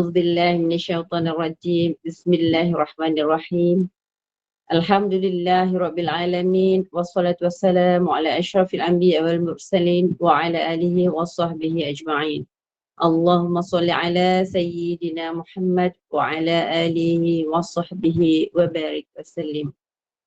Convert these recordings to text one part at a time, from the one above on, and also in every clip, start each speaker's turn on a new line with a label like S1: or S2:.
S1: أعوذ بالله من الشيطان الرجيم. بسم الله الرحمن الرحيم. الحمد لله رب العالمين والصلاة والسلام على أشرف الأنبياء والمرسلين وعلى آله وصحبه أجمعين. اللهم صل على سيدنا محمد وعلى آله وصحبه وبارك وسلم.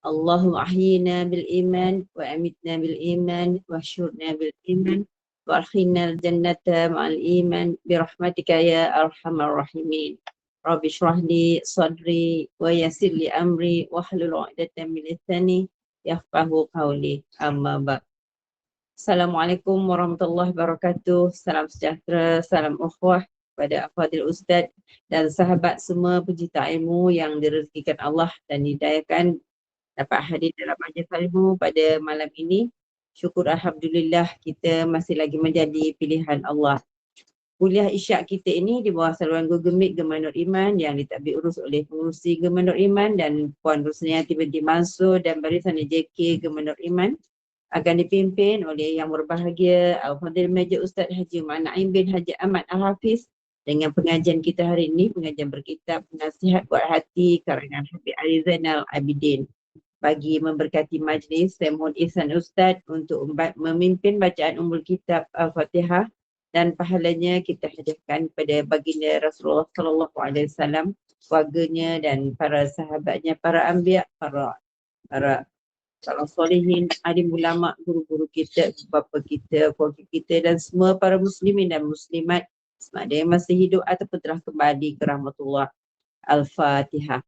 S1: اللهم أحيينا بالإيمان وأمتنا بالإيمان واحشرنا بالإيمان وأدخلنا الجنة مع الإيمان برحمتك يا أرحم الراحمين. رب اشرح لي صدري ويسر لي أمري واحلل عقدة من لساني يفقهوا قولي. أما بعد. Assalamualaikum warahmatullahi wabarakatuh. Salam sejahtera, salam ukhuwah kepada Afadil Ustaz dan sahabat semua pecinta ilmu yang direzekikan Allah dan dihidayakan dapat hadir dalam majlis ilmu pada malam ini. Syukur Alhamdulillah kita masih lagi menjadi pilihan Allah. Kuliah Isyak kita ini di bawah saluran Google Meet Gemah Nur Iman yang ditadbir urus oleh pengurusi Gemah Nur Iman dan Puan Rusniati binti Mansur dan barisan JK Gemah Nur Iman akan dipimpin oleh Yang Berbahagia Al-Fadhil Majid Ustaz Haji Mak Naim bin Haji Ahmad Al-Hafiz dengan pengajian kita hari ini, pengajian berkitab Nasihat Buat Hati karangan Habib Ali Zainal Abidin. Bagi memberkati majlis, saya mohon ihsan Ustaz untuk memimpin bacaan ummul kitab Al-Fatihah dan pahalanya kita hadiahkan kepada baginda Rasulullah sallallahu alaihi wasallam, keluarganya dan para sahabatnya, para anbiya, para salaf solehin, alim ulama, guru-guru kita, bapa kita, keluarga kita dan semua para muslimin dan muslimat sama ada yang masih hidup ataupun telah kembali ke rahmatullah. Al-Fatihah.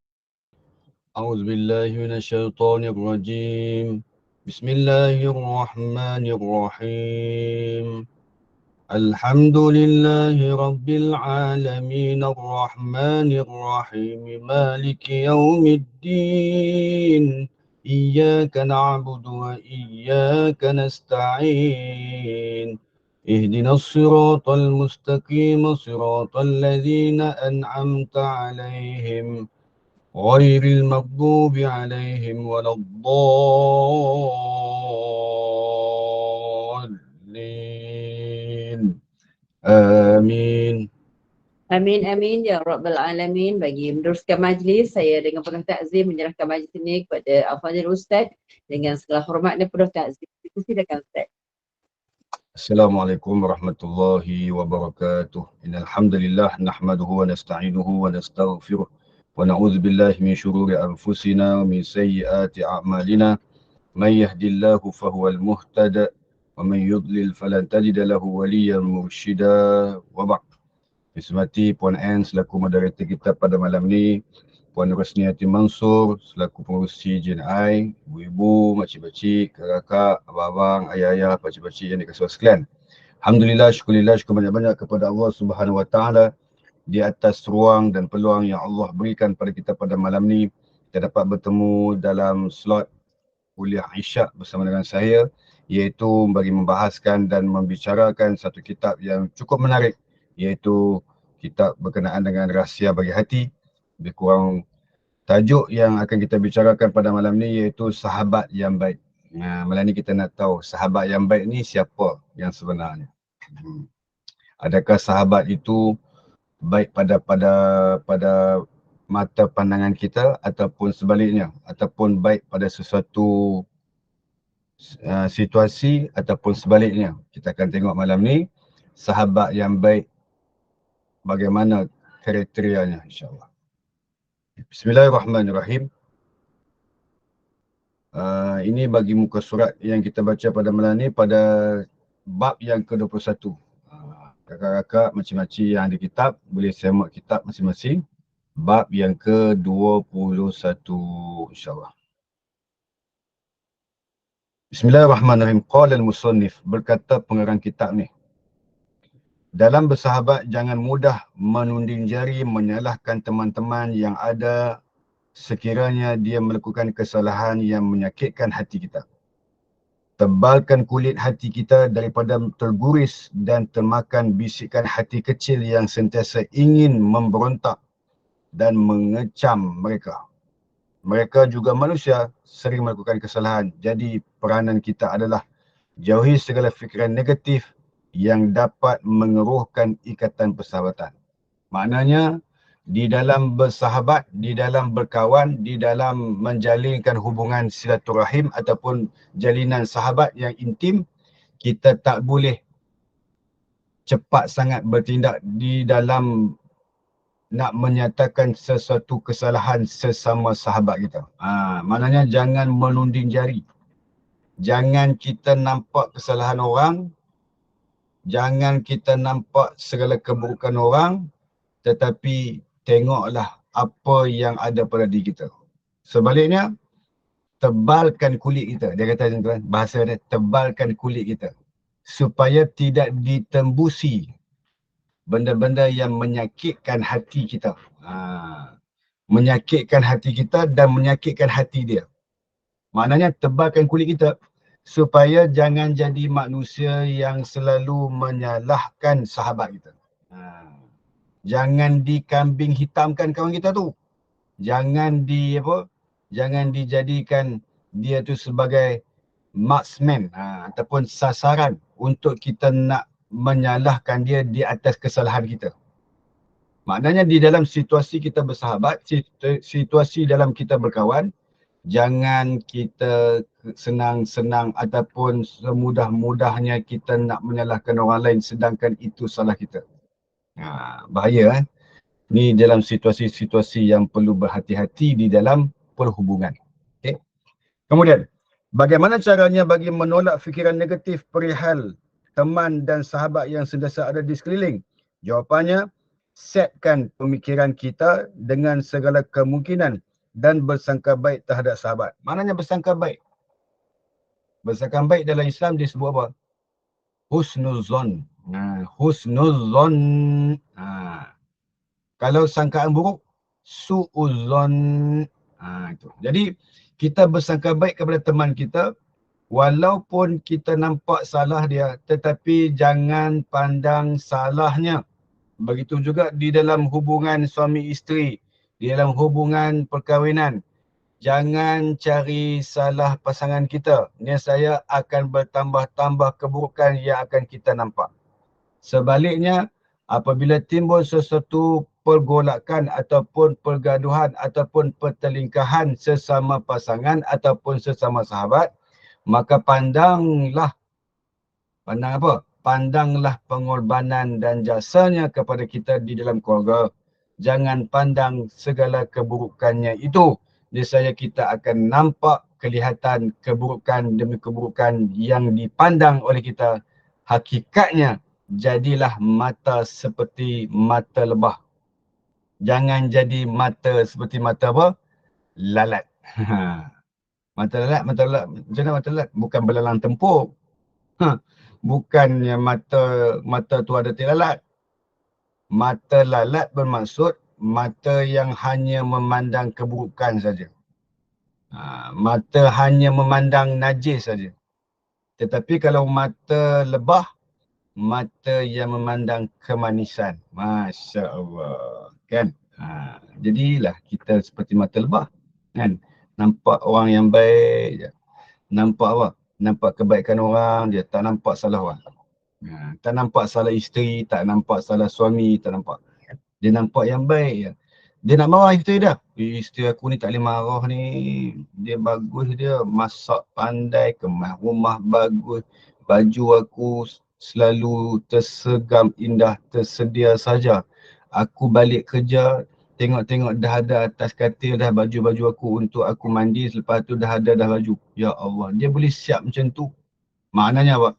S2: أعوذ بالله من الشيطان الرجيم بسم الله الرحمن الرحيم الحمد لله رب العالمين الرحمن الرحيم مالك يوم الدين إياك نعبد وإياك نستعين اهدنا الصراط المستقيم صراط الذين أنعمت عليهم غير المغضوب عليهم ولا الضالين آمين.
S1: Amin amin ya rabbal alamin. Bagi meneruskan majlis, saya dengan penuh takzim menyerahkan majlis ini kepada Al-Fadhil Ustaz dengan segala hormat dan penuh takzim. Silakan Ustaz.
S2: Assalamualaikum warahmatullahi wabarakatuh. Innal hamdalillah nahmaduhu wa nasta'inuhu wa nastaghfiruh wa na'udzu billahi min shururi anfusina wa min sayyiati a'malina. May yahdihillahu fahuwal muhtadi wa may yudlil falan tajida lahu waliyyan mursyida. Wa ba'd. Bismati Puan Ann selaku moderator kita pada malam ni, Puan Rusniati Mansur selaku pengurusi JNI, ibu-ibu, makcik-makcik, kakak, abang-abang, ayah-ayah, pakcik-pakcik yang dikasihi sekalian. Alhamdulillah, syukurillah, syukur banyak-banyak kepada Allah Subhanahu Wa Taala di atas ruang dan peluang yang Allah berikan pada kita pada malam ni. Kita dapat bertemu dalam slot kuliah Isyak bersama dengan saya, iaitu bagi membahaskan dan membicarakan satu kitab yang cukup menarik, iaitu kitab berkenaan dengan rahsia bagi hati. Lebih kurang tajuk yang akan kita bicarakan pada malam ni iaitu sahabat yang baik. Malam ni kita nak tahu sahabat yang baik ni siapa yang sebenarnya. Adakah sahabat itu baik pada mata pandangan kita ataupun sebaliknya, ataupun baik pada sesuatu situasi ataupun sebaliknya. Kita akan tengok malam ni sahabat yang baik bagaimana kriterianya, insyaAllah. Bismillahirrahmanirrahim. Ini bagi muka surat yang kita baca pada malam ni pada bab yang ke-21. Kakak-kakak, makcik-makcik yang ada kitab boleh semak kitab masing-masing. Bab yang ke-21, insyaAllah. Bismillahirrahmanirrahim. Qala al-musannif, berkata pengarang kitab ni, dalam bersahabat jangan mudah menunding jari menyalahkan teman-teman yang ada sekiranya dia melakukan kesalahan yang menyakitkan hati kita. Tebalkan kulit hati kita daripada terguris dan termakan bisikan hati kecil yang sentiasa ingin memberontak dan mengecam mereka. Mereka juga manusia, sering melakukan kesalahan. Jadi peranan kita adalah jauhi segala fikiran negatif yang dapat mengeruhkan ikatan persahabatan. Maknanya di dalam bersahabat, di dalam berkawan, di dalam menjalinkan hubungan silaturahim ataupun jalinan sahabat yang intim, kita tak boleh cepat sangat bertindak di dalam nak menyatakan sesuatu kesalahan sesama sahabat kita. Maknanya jangan menunding jari. Jangan kita nampak kesalahan orang, jangan kita nampak segala keburukan orang, tetapi tengoklah apa yang ada pada diri kita. Sebaliknya, tebalkan kulit kita. Dia kata macam tu kan, bahasa dia, tebalkan kulit kita. Supaya tidak ditembusi benda-benda yang menyakitkan hati kita. Menyakitkan hati kita dan menyakitkan hati dia. Maknanya tebalkan kulit kita supaya jangan jadi manusia yang selalu menyalahkan sahabat kita. Jangan dikambing hitamkan kawan kita tu. Jangan jangan dijadikan dia tu sebagai marksman ataupun sasaran untuk kita nak menyalahkan dia di atas kesalahan kita. Maknanya di dalam situasi kita bersahabat, situasi dalam kita berkawan, jangan kita senang-senang ataupun semudah-mudahnya kita nak menyalahkan orang lain sedangkan itu salah kita. Bahaya Ni dalam situasi-situasi yang perlu berhati-hati di dalam perhubungan. Okay. Kemudian, bagaimana caranya bagi menolak fikiran negatif perihal teman dan sahabat yang sentiasa ada di sekeliling? Jawapannya, setkan pemikiran kita dengan segala kemungkinan dan bersangka baik terhadap sahabat. Maknanya bersangka baik. Bersangka baik dalam Islam disebut apa? Husnuzon. Husnuzon. Kalau sangkaan buruk, su'uzon. Itu. Jadi, kita bersangka baik kepada teman kita, walaupun kita nampak salah dia, tetapi jangan pandang salahnya. Begitu juga di dalam hubungan suami isteri, di dalam hubungan perkahwinan. Jangan cari salah pasangan kita. Nescaya akan bertambah-tambah keburukan yang akan kita nampak. Sebaliknya, apabila timbul sesuatu pergolakan ataupun pergaduhan ataupun pertelingkahan sesama pasangan ataupun sesama sahabat, maka pandanglah pengorbanan dan jasanya kepada kita di dalam keluarga. Jangan pandang segala keburukannya itu. Nescaya kita akan nampak kelihatan keburukan demi keburukan yang dipandang oleh kita. Hakikatnya, jadilah mata seperti mata lebah. Jangan jadi mata seperti mata apa? Lalat. Mata lalat. Macam mana mata lalat? Bukan belalang tempur. Bukannya mata tu ada tilalat. Mata lalat bermaksud mata yang hanya memandang keburukan saja. Mata hanya memandang najis saja. Tetapi kalau mata lebah, mata yang memandang kemanisan. Masya Allah. Kan? Jadilah kita seperti mata lebah. Kan? Nampak orang yang baik je. Nampak apa? Nampak kebaikan orang je. Tak nampak salah orang. Tak nampak salah isteri, tak nampak salah suami, tak nampak. Dia nampak yang baik je. Dia nak marah isteri dah. Isteri aku ni tak boleh marah ni. Dia bagus dia. Masak pandai, kemas rumah bagus. Baju aku selalu tersegam indah, tersedia saja. Aku balik kerja, tengok-tengok dah ada atas katil dah baju-baju aku untuk aku mandi. Lepas tu dah ada dah baju. Ya Allah, dia boleh siap macam tu. Maknanya apa?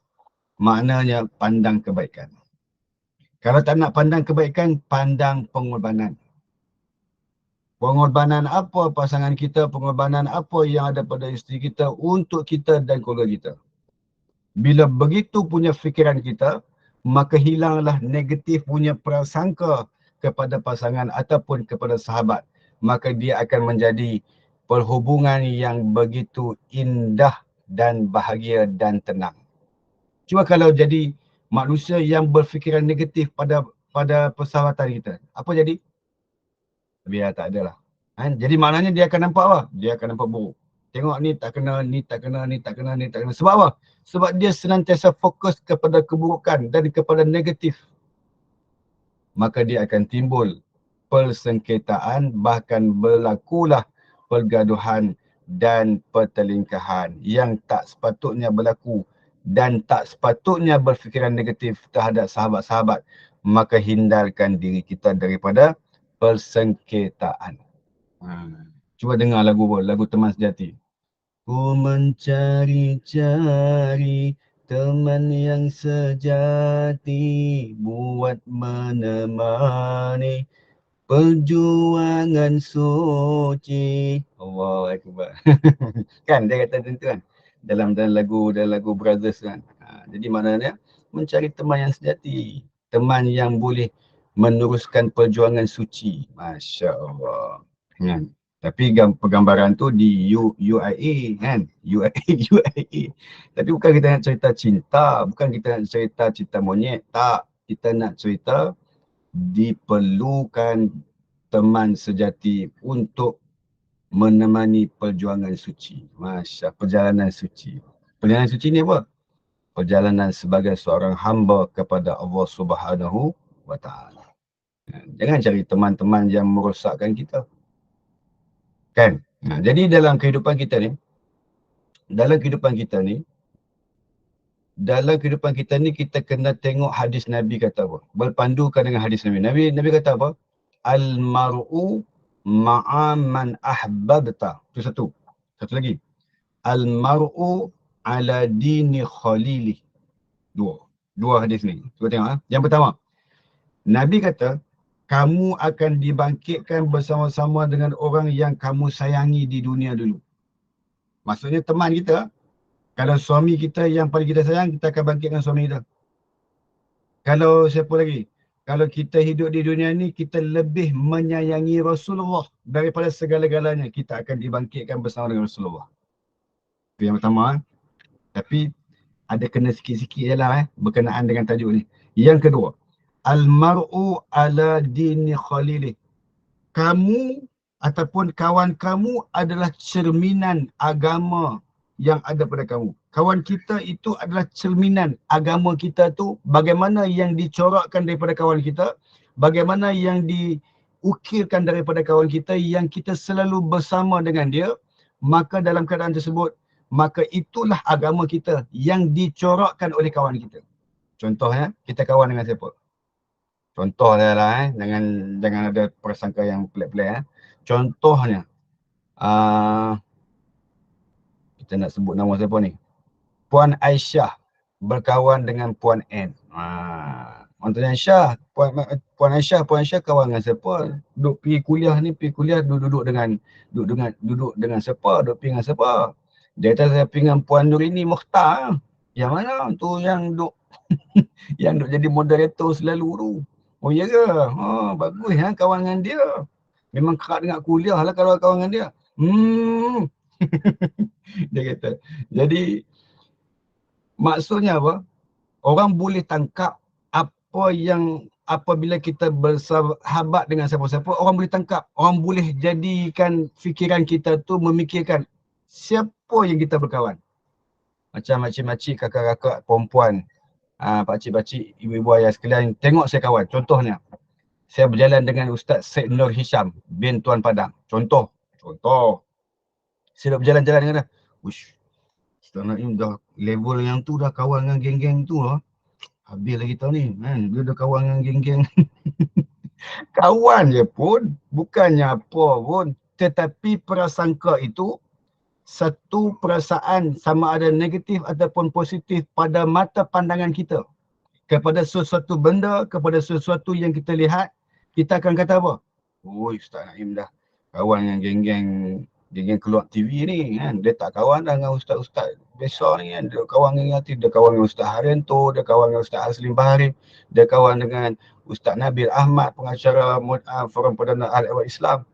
S2: Maknanya pandang kebaikan. Kalau tak nak pandang kebaikan, pandang pengorbanan. Pengorbanan apa pasangan kita, pengorbanan apa yang ada pada isteri kita untuk kita dan keluarga kita. Bila begitu punya fikiran kita, maka hilanglah negatif punya prasangka kepada pasangan ataupun kepada sahabat. Maka dia akan menjadi perhubungan yang begitu indah dan bahagia dan tenang. Cuma kalau jadi manusia yang berfikiran negatif pada persahabatan kita, apa jadi? Biar tak adalah. Jadi maknanya dia akan nampak apa? Dia akan nampak buruk. Tengok ni tak kena, ni tak kena, ni tak kena, ni tak kena. Sebab apa? Sebab dia senantiasa fokus kepada keburukan dan kepada negatif. maka dia akan timbul persengketaan, bahkan berlakulah pergaduhan dan pertelingkahan yang tak sepatutnya berlaku dan tak sepatutnya berfikiran negatif terhadap sahabat-sahabat. Maka hindarkan diri kita daripada persengketaan. Cuba dengar lagu Teman Sejati. Ku mencari-cari teman yang sejati buat menemani perjuangan suci. Allahu Akbar. Kan dia kata macam tu kan. Dalam lagu Brothers kan. Jadi maknanya mencari teman yang sejati, teman yang boleh meneruskan perjuangan suci. Masya-Allah. Kan. Tapi pergambaran tu di UIA kan. UIA. Tapi bukan kita nak cerita cinta, bukan kita nak cerita cinta monyet, tak. Kita nak cerita diperlukan teman sejati untuk menemani perjuangan suci. Perjalanan suci. Perjalanan suci ni apa? Perjalanan sebagai seorang hamba kepada Allah Subhanahu wa Ta'ala. Jangan cari teman-teman yang merosakkan kita. Kan? Jadi dalam kehidupan kita ni, dalam kehidupan kita ni kita kena tengok hadis Nabi kata apa. Berpandukan dengan hadis Nabi. Nabi kata apa? Al-mar'u ma'a man ahbabta. Itu satu. Satu lagi. Al-mar'u ala dini khalili. Dua hadis ni. Cuba tengok. Yang pertama, Nabi kata, kamu akan dibangkitkan bersama-sama dengan orang yang kamu sayangi di dunia dulu. Maksudnya teman kita, kalau suami kita yang paling kita sayang, kita akan bangkitkan suami kita. Kalau siapa lagi? Kalau kita hidup di dunia ni, kita lebih menyayangi Rasulullah daripada segala-galanya. Kita akan dibangkitkan bersama dengan Rasulullah. Itu yang pertama. Tapi ada kena sikit-sikit je lah berkenaan dengan tajuk ni. Yang kedua, Al-mar'u ala dini khalilih. Kamu ataupun kawan kamu adalah cerminan agama yang ada pada kamu. Kawan kita itu adalah cerminan agama kita tu, bagaimana yang dicorakkan daripada kawan kita, bagaimana yang diukirkan daripada kawan kita yang kita selalu bersama dengan dia, maka dalam keadaan tersebut, maka itulah agama kita yang dicorakkan oleh kawan kita. Contohnya, kita kawan dengan siapa? Contoh dia lah jangan ada prasangka yang pelik-pelik Contohnya, kita nak sebut nama siapa ni? Puan Aisyah berkawan dengan Puan N. Puan Aisyah, Puan Aisyah kawan dengan siapa? Duduk pergi kuliah duduk dengan siapa? Duduk pergi dengan siapa? Dia kata saya pergi dengan Puan Nurini Mukhtar. Yang mana tu yang duduk yang duduk jadi moderator selalu tu. Oh ya ke? Bagus kawan dengan dia. Memang kerap dengar kuliah lah kalau kawan dengan dia. Dia kata. Jadi maksudnya apa? Orang boleh tangkap apa yang apabila kita bersahabat dengan siapa-siapa, orang boleh tangkap. Orang boleh jadikan fikiran kita tu memikirkan siapa yang kita berkawan. Macam makcik-makcik, kakak-kakak, perempuan, pakcik-pakcik, ibu-ibu ayah sekalian, tengok saya kawan. Contohnya, saya berjalan dengan Ustaz Syed Nur Hisham bin Tuan Padang. Contoh. Saya dah berjalan-jalan dengan dia. Uish, Ustaz Naim dah level yang tu dah kawan dengan geng-geng tu lah. Habis lagi tahun ni. Dia dah kawan dengan geng-geng. Kawan je pun, bukannya apa pun. Tetapi prasangka itu, satu perasaan sama ada negatif ataupun positif pada mata pandangan kita kepada sesuatu benda, kepada sesuatu yang kita lihat, kita akan kata apa? Oh, Ustaz Naim dah kawan dengan geng-geng keluar TV ni kan. Dia tak kawan dah dengan ustaz-ustaz besar ni kan. Dia kawan dengan Ustaz Haryanto, dia kawan dengan Ustaz Aslim Bahari, dia kawan dengan Ustaz Nabil Ahmad, pengacara Forum Perdana Al-Ikhwan Islam.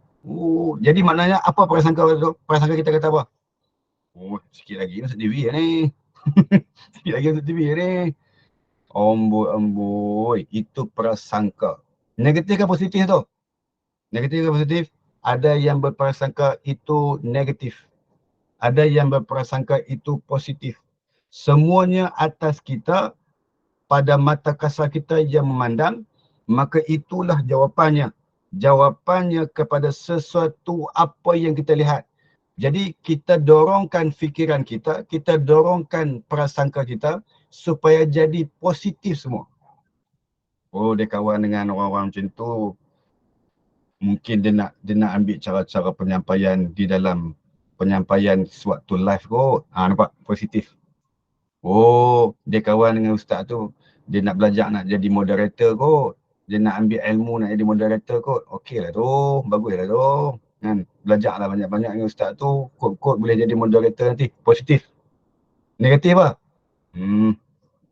S2: Jadi maknanya apa prasangka tu? Prasangka kita kata apa? Oh, sikit lagi masuk TV ni. Sikit lagi masuk TV ni. Amboi, itu prasangka. Negatif ke positif tu? Negatif ke positif? Ada yang berprasangka itu negatif. Ada yang berprasangka itu positif. Semuanya atas kita, pada mata kasar kita yang memandang, maka itulah jawapannya. Jawapannya kepada sesuatu apa yang kita lihat. Jadi kita dorongkan fikiran kita, kita dorongkan prasangka kita supaya jadi positif semua. Oh, dia kawan dengan orang-orang macam tu, mungkin dia nak ambil cara-cara penyampaian di dalam penyampaian sewaktu live kot. Nampak positif. Oh, dia kawan dengan ustaz tu, dia nak belajar nak jadi moderator kot. Dia nak ambil ilmu nak jadi moderator kot. Okey lah tu, bagus lah tu. Kan? Belajarlah banyak-banyak dengan ustaz tu, kot-kot boleh jadi moderator nanti. Positif. Negatif lah.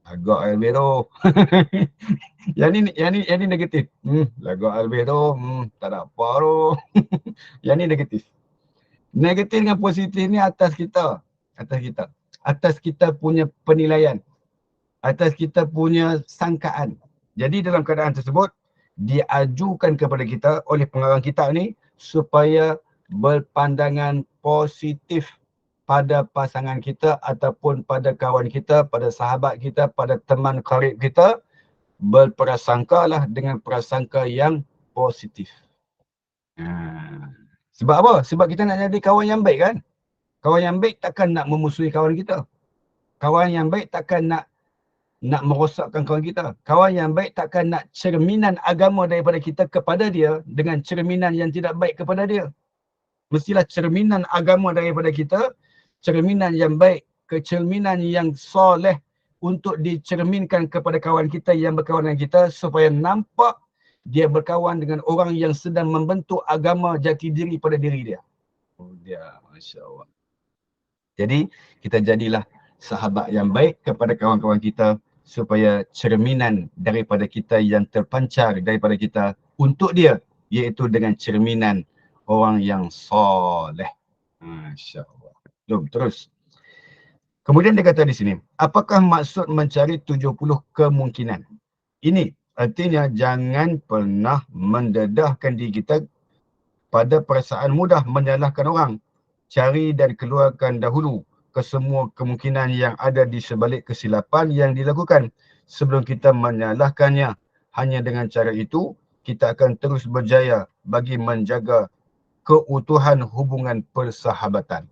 S2: Agak lebih tu. yang ni negatif. Agak lebih tu. Tak ada apa tu. Yang ni negatif. Negatif dengan positif ni atas kita. Atas kita punya penilaian. Atas kita punya sangkaan. Jadi dalam keadaan tersebut, diajukan kepada kita oleh pengarang kitab ni supaya berpandangan positif pada pasangan kita ataupun pada kawan kita, pada sahabat kita, pada teman karib kita. Berprasangkalah dengan prasangka yang positif. Sebab apa? Sebab kita nak jadi kawan yang baik kan? Kawan yang baik takkan nak memusuhi kawan kita. Kawan yang baik takkan nak merosakkan kawan kita. Kawan yang baik takkan nak cerminan agama daripada kita kepada dia dengan cerminan yang tidak baik kepada dia. Mestilah cerminan agama daripada kita, cerminan yang baik, kecerminan yang soleh untuk dicerminkan kepada kawan kita yang berkawan dengan kita supaya nampak dia berkawan dengan orang yang sedang membentuk agama jati diri pada diri dia. Oh dia, Masya Allah. Jadi kita jadilah sahabat yang baik kepada kawan-kawan kita supaya cerminan daripada kita yang terpancar daripada kita untuk dia, iaitu dengan cerminan orang yang soleh. Masya Allah. Jom terus. Kemudian dia kata di sini, apakah maksud mencari 70 kemungkinan? Ini artinya jangan pernah mendedahkan diri kita pada perasaan mudah menyalahkan orang. Cari dan keluarkan dahulu kesemua kemungkinan yang ada di sebalik kesilapan yang dilakukan sebelum kita menyalahkannya. Hanya dengan cara itu, kita akan terus berjaya bagi menjaga keutuhan hubungan persahabatan.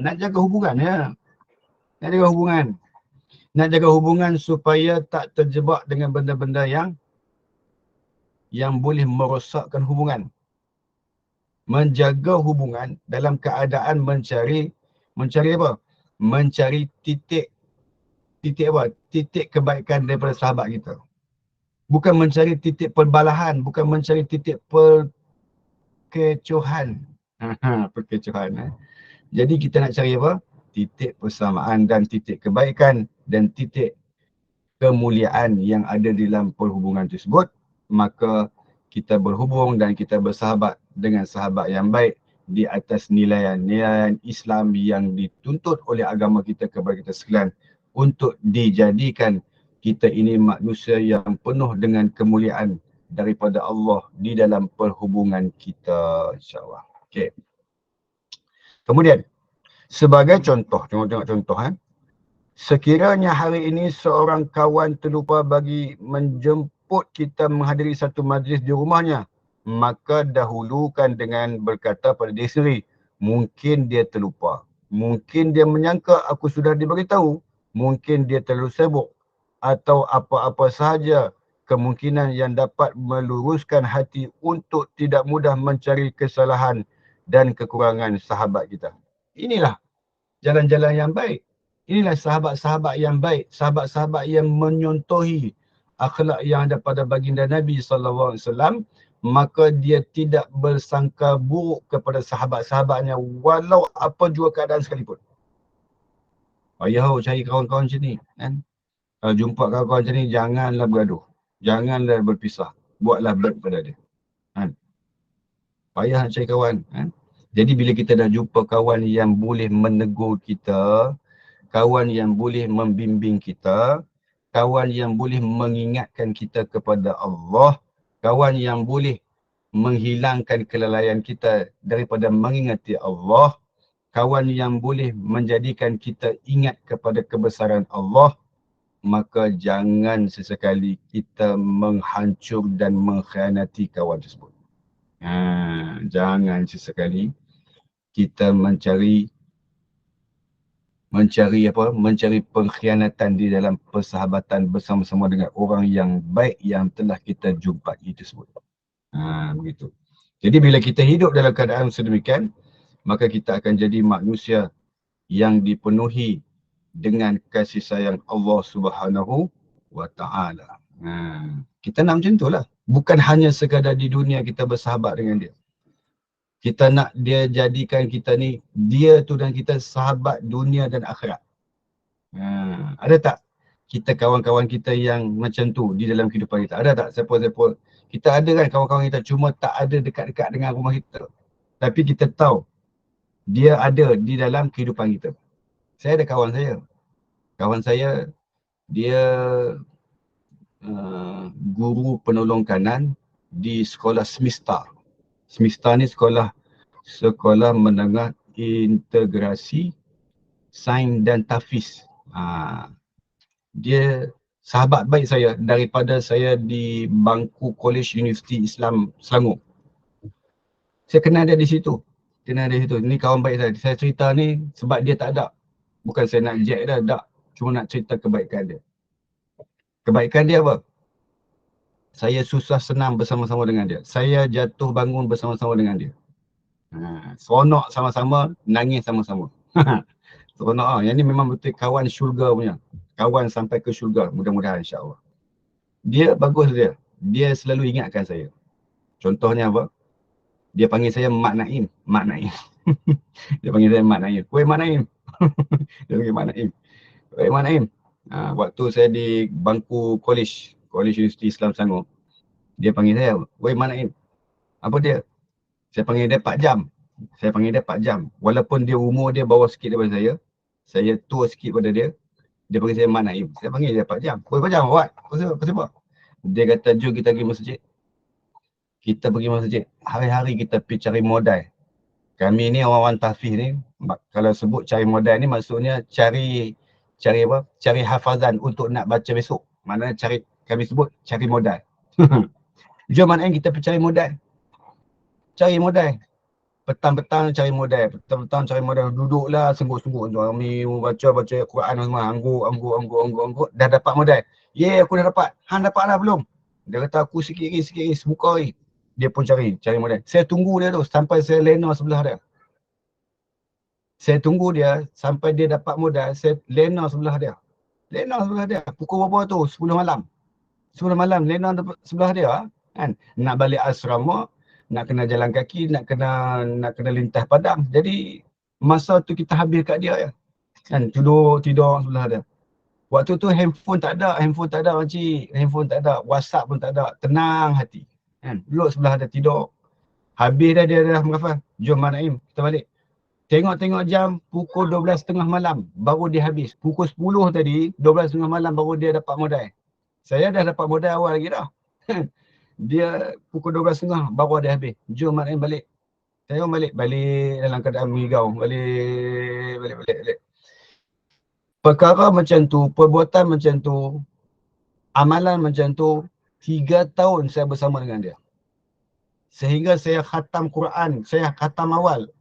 S2: Nak jaga hubungan ya. Nak jaga hubungan. Nak jaga hubungan supaya tak terjebak dengan benda-benda yang boleh merosakkan hubungan. Menjaga hubungan dalam keadaan mencari apa? Mencari titik apa? Titik kebaikan daripada sahabat kita. Bukan mencari titik perbalahan, bukan mencari titik perkecohan. Perkecohan. Jadi kita nak cari apa? Titik persamaan dan titik kebaikan dan titik kemuliaan yang ada di dalam perhubungan tersebut. Maka kita berhubung dan kita bersahabat dengan sahabat yang baik di atas nilaian Islam yang dituntut oleh agama kita kepada kita sekalian untuk dijadikan kita ini manusia yang penuh dengan kemuliaan daripada Allah di dalam perhubungan kita, insyaAllah. Okay. Kemudian, sebagai contoh, tengok contoh. Sekiranya hari ini seorang kawan terlupa bagi menjemput kita menghadiri satu majlis di rumahnya, maka dahulukan dengan berkata pada diri sendiri, mungkin dia terlupa, mungkin dia menyangka aku sudah diberitahu, mungkin dia terlalu sibuk, atau apa-apa sahaja kemungkinan yang dapat meluruskan hati untuk tidak mudah mencari kesalahan dan kekurangan sahabat kita. Inilah jalan-jalan yang baik. Inilah sahabat-sahabat yang baik, sahabat-sahabat yang menyontohi akhlak yang ada pada baginda Nabi SAW, maka dia tidak bersangka buruk kepada sahabat-sahabatnya walau apa juga keadaan sekalipun. Payah cari kawan-kawan macam ni, kan? Kalau jumpa kawan-kawan macam ni, janganlah bergaduh, janganlah berpisah, buatlah baik pada dia. Kan? Payah nak cari kawan, kan? Jadi bila kita dah jumpa kawan yang boleh menegur kita, kawan yang boleh membimbing kita, kawan yang boleh mengingatkan kita kepada Allah, kawan yang boleh menghilangkan kelalaian kita daripada mengingati Allah, kawan yang boleh menjadikan kita ingat kepada kebesaran Allah, maka jangan sesekali kita menghancur dan mengkhianati kawan tersebut. Jangan sesekali kita mencari pengkhianatan di dalam persahabatan bersama-sama dengan orang yang baik yang telah kita jumpai tersebut. Begitu. Jadi bila kita hidup dalam keadaan sedemikian, maka kita akan jadi manusia yang dipenuhi dengan kasih sayang Allah Subhanahu wa Ta'ala. Kita nak macam itulah. Bukan hanya sekadar di dunia kita bersahabat dengan dia. Kita nak dia jadikan kita ni, dia tu dan kita sahabat dunia dan akhirat. Ada tak kita kawan-kawan kita yang macam tu di dalam kehidupan kita? Ada tak siapa-siapa? Kita ada kan kawan-kawan kita, cuma tak ada dekat-dekat dengan rumah kita. Tapi kita tahu dia ada di dalam kehidupan kita. Saya ada kawan saya. Kawan saya, dia guru penolong kanan di sekolah Semesta. Semesta ni sekolah menengah integrasi sains dan tafiz. Dia sahabat baik saya daripada saya di bangku College Universiti Islam Selangor. Saya kenal dia di situ. Ni kawan baik saya. Saya cerita ni sebab dia tak ada. Bukan saya nak jack dia, tak. Cuma nak cerita kebaikan dia. Kebaikan dia apa? Saya susah senang bersama-sama dengan dia. Saya jatuh bangun bersama-sama dengan dia. Seronok sama-sama, nangis sama-sama. Seronok. Yang ni memang betul kawan syurga punya. Kawan sampai ke syurga, mudah-mudahan insya-Allah. Dia bagus dia. Dia selalu ingatkan saya. Contohnya apa? Dia panggil saya Mak Naim. Mak Naim. Dia panggil saya Mak Naim. Weh Mak Naim. Dia panggil Mak Naim. Weh Mak Naim. Waktu saya di bangku College Universiti Islam Selangor, dia panggil saya, weh Mak Naim. Apa dia? Saya panggil dia Pak Jam. Walaupun dia umur dia bawah sikit daripada saya tua sikit pada dia. Dia panggil saya Mak Naim. Saya panggil dia Pak Jam. Weh Pak Jam, what? Apa sebab? Dia kata, jom kita pergi masjid. Kita pergi masjid. Hari-hari kita pergi cari modal. Kami ni orang-orang tahfiz ni, kalau sebut cari modal ni maksudnya cari apa? Cari hafazan untuk nak baca besok. Maknanya kami sebut cari modal. Jom Mak Naim kita pergi cari modal. Cari modal. Petang-petang cari modal. Duduklah sungguh-sungguh. Kami baca Quran semua. Angguk. Dah dapat modal. Aku dah dapat. Hang dapat dah belum? Dia kata aku sikit lagi, sebuka lagi. Dia pun cari modal. Saya tunggu dia tu sampai saya lena sebelah dia. Saya tunggu dia sampai dia dapat modal, saya lena sebelah dia. Pukul berapa tu? 10 malam. 10 malam lena sebelah dia kan. Nak balik asrama, nak kena jalan kaki, nak kena lintas padang. Jadi masa tu kita habis kat dia ya. Kan tidur sebelah dia. Waktu tu handphone tak ada makcik. Handphone tak ada, WhatsApp pun tak ada. Tenang hati. Kan, duduk sebelah dia tidur. Habis dia dah menghafal. Jom Mak Naim, kita balik. Tengok jam, pukul 12.30 malam baru dia habis. Pukul 10 tadi, 12.30 malam baru dia dapat modal. Saya dah dapat modal awal lagi dah. Dia pukul 12.30 baru dia habis. Jom Mak Naim balik. Saya balik dalam keadaan mengigau. Balik. Perkara macam tu, perbuatan macam tu, amalan macam tu, 3 tahun saya bersama dengan dia. Sehingga saya khatam Quran, saya khatam awal.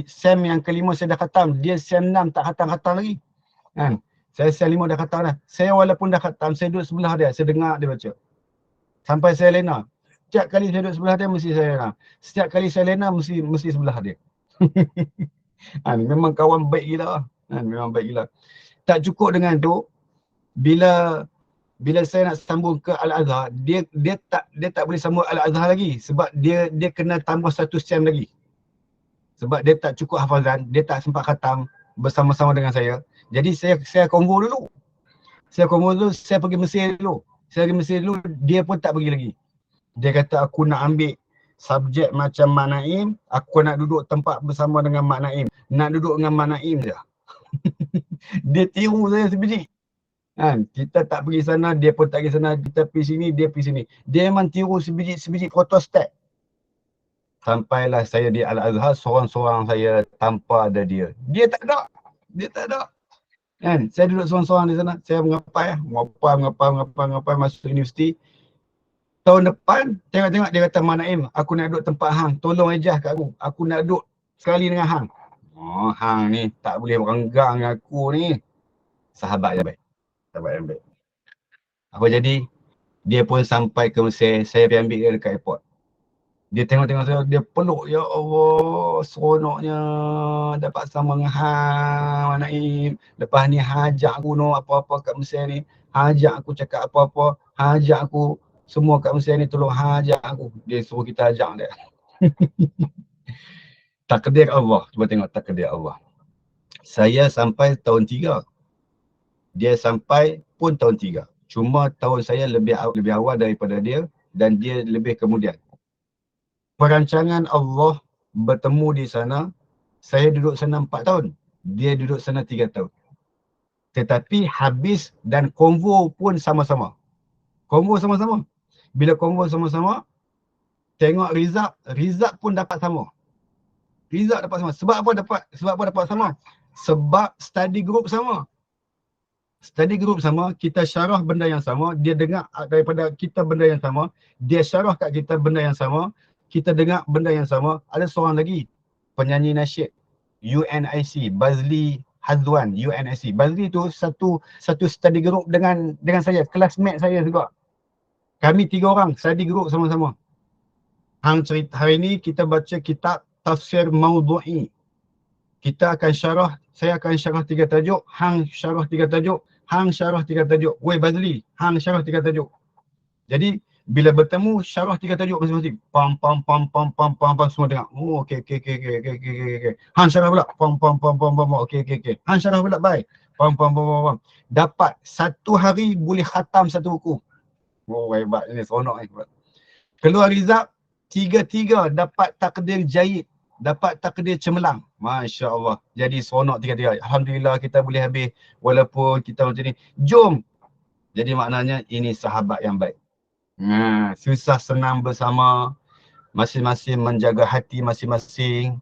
S2: Sem yang kelima saya dah khatam, dia sem 6 tak khatam lagi. Kan? Saya sem 5 dah khatam dah. Saya walaupun dah khatam, saya duduk sebelah dia, saya dengar dia baca. Sampai saya lena. Setiap kali saya duduk sebelah dia, mesti saya lena. Setiap kali saya lena, mesti sebelah dia. Memang kawan baik gila. Memang baik gila. Tak cukup dengan tu, bila saya nak sambung ke Al-Azhar, dia tak boleh sambung Al-Azhar lagi sebab dia kena tambah 1 sem lagi. Sebab dia tak cukup hafazan, dia tak sempat khatam bersama-sama dengan saya. Jadi saya konvo dulu. Saya pergi Mesir dulu. Dia pun tak pergi lagi. Dia kata aku nak ambil subjek macam Mak Naim, aku nak duduk tempat bersama dengan Mak Naim. Nak duduk dengan Mak Naim je. Dia tiru saya sebiji. Kan? Kita tak pergi sana, dia pun tak pergi sana. Kita pergi sini, dia pergi sini. Dia memang tiru sebiji protostat. Sampailah saya di Al-Azhar, seorang-seorang saya tanpa ada dia. Dia tak ada. Kan? Saya duduk seorang-seorang di sana, saya mengapai masuk universiti. Tahun depan, tengok-tengok dia kata, Mak Naim, aku nak duduk tempat hang, tolong ejah kat aku nak duduk sekali dengan hang. Oh, hang ni tak boleh berenggang dengan aku ni. Sahabat yang baik. Sahabat yang baik. Apa jadi? Dia pun sampai ke Mesir, saya pergi ambil dia dekat airport. Dia tengok-tengok saya, dia peluk, ya Allah, seronoknya dapat sama dengan hang, Mak Naim. Lepas ni hajak aku apa-apa kat Mesir ni, hajak aku cakap apa-apa, hajak aku semua kat Mesir ni, tolong hajak aku. Dia suruh kita hajak dia. Takdir Allah, cuba tengok takdir Allah. Saya sampai tahun 3, dia sampai pun tahun 3. Cuma tahun saya lebih awal daripada dia dan dia lebih kemudian. Perancangan Allah bertemu di sana, saya duduk sana 4 tahun, dia duduk sana 3 tahun. Tetapi habis dan konvo pun sama-sama. Konvo sama-sama. Bila konvo sama-sama, tengok result pun dapat sama. Result dapat sama. Sebab apa dapat sama? Sebab study group sama. Study group sama, kita syarah benda yang sama, dia dengar daripada kita benda yang sama, dia syarah kat kita benda yang sama, kita dengar benda yang sama. Ada seorang lagi, penyanyi nasyid UNIC, Bazli Hazwan, UNIC. Bazli tu satu study group dengan saya, classmate saya juga. Kami 3 orang study group sama-sama. Hang cerita, hari ni kita baca kitab Tafsir Maudhu'i. Kita akan syarah, saya akan syarah 3 tajuk, hang syarah 3 tajuk, hang syarah 3 tajuk. Weh Bazli, hang syarah 3 tajuk. Jadi bila bertemu syarah 3 tajuk masing-masing. Pam semua dengar. Oh okey. Hang syarah pula. Pam okey. Hang syarah pula bye. Pam. Dapat 1 hari boleh khatam 1 buku. Oh hebat, ini seronok ni. Keluar result, 3 dapat takdir jayid, dapat takdir cemerlang. Masya Allah. Jadi seronok 3. Alhamdulillah kita boleh habis walaupun kita macam ni. Jom. Jadi maknanya ini sahabat yang baik. Susah senang bersama, masing-masing menjaga hati masing-masing,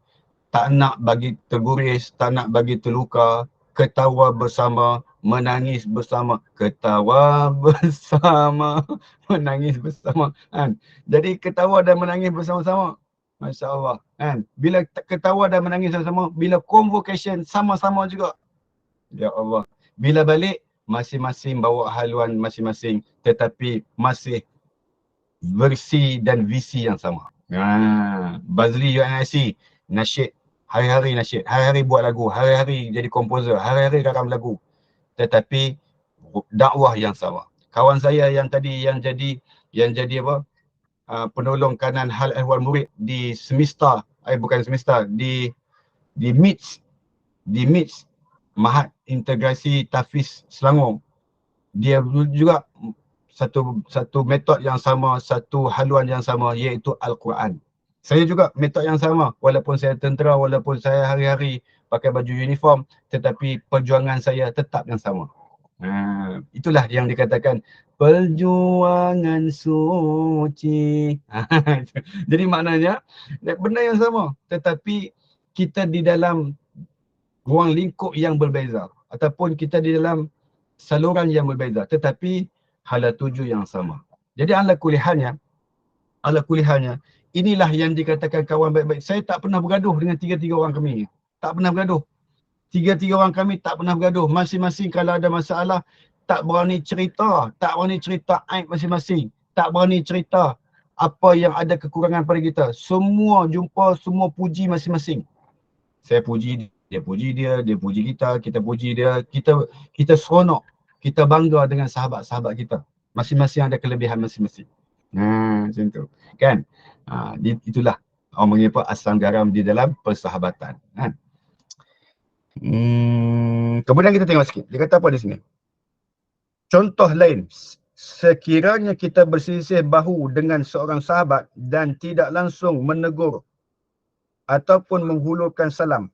S2: tak nak bagi terguris, tak nak bagi terluka, ketawa bersama, menangis bersama, ketawa bersama, menangis bersama, kan? Jadi ketawa dan menangis bersama-sama. Masya Allah, kan? Bila ketawa dan menangis bersama, bila convocation sama-sama juga. Ya Allah. Bila balik, masing-masing bawa haluan masing-masing, tetapi masih versi dan visi yang sama. Bazli UNIC, nasyid, hari-hari nasyid, hari-hari buat lagu, hari-hari jadi komposer, hari-hari rakam lagu. Tetapi dakwah yang sama. Kawan saya yang tadi yang jadi apa? Penolong kanan hal ehwal murid di semesta, di MITS, Mahat Integrasi Tafiz Selangor. Dia juga satu metod yang sama, satu haluan yang sama, iaitu Al-Quran. Saya juga metod yang sama, walaupun saya tentera, walaupun saya hari-hari pakai baju uniform, tetapi perjuangan saya tetap yang sama. Itulah yang dikatakan perjuangan suci. Jadi maknanya benda yang sama, tetapi kita di dalam ruang lingkup yang berbeza, ataupun kita di dalam saluran yang berbeza, tetapi hala tuju yang sama. Jadi ala kulihannya, inilah yang dikatakan kawan baik-baik. Saya tak pernah bergaduh dengan 3 orang kami. Tak pernah bergaduh. 3 orang kami tak pernah bergaduh. Masing-masing kalau ada masalah, tak berani cerita aib masing-masing. Tak berani cerita apa yang ada kekurangan pada kita. Semua jumpa, semua puji masing-masing. Saya puji dia puji dia puji kita puji dia, kita seronok, kita bangga dengan sahabat-sahabat kita. Masing-masing ada kelebihan masing-masing. Macam tu. Kan? Itulah orang panggil apa, asam garam di dalam persahabatan. Kan? Kemudian kita tengok sikit. Dia kata apa di sini? Contoh lain, sekiranya kita berselisih bahu dengan seorang sahabat dan tidak langsung menegur ataupun menghulurkan salam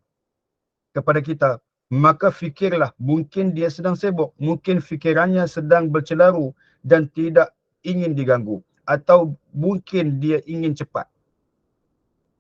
S2: kepada kita, maka fikirlah mungkin dia sedang sibuk, mungkin fikirannya sedang bercelaru dan tidak ingin diganggu, atau mungkin dia ingin cepat.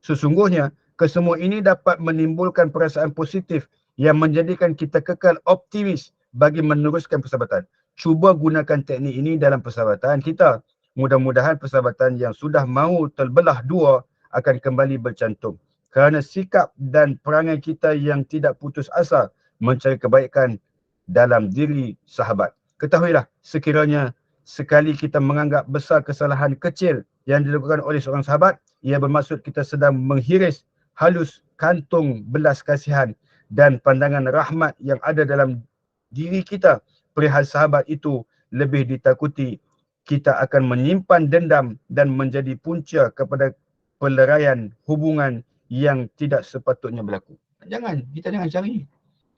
S2: Sesungguhnya kesemua ini dapat menimbulkan perasaan positif yang menjadikan kita kekal optimis bagi meneruskan persahabatan. Cuba gunakan teknik ini dalam persahabatan kita. Mudah-mudahan persahabatan yang sudah mahu terbelah dua akan kembali bercantum. Kerana sikap dan perangai kita yang tidak putus asa mencari kebaikan dalam diri sahabat. Ketahuilah, sekiranya sekali kita menganggap besar kesalahan kecil yang dilakukan oleh seorang sahabat, ia bermaksud kita sedang menghiris halus kantung belas kasihan dan pandangan rahmat yang ada dalam diri kita. Perihal sahabat itu lebih ditakuti kita akan menyimpan dendam dan menjadi punca kepada peleraian hubungan yang tidak sepatutnya berlaku. Kita jangan cari.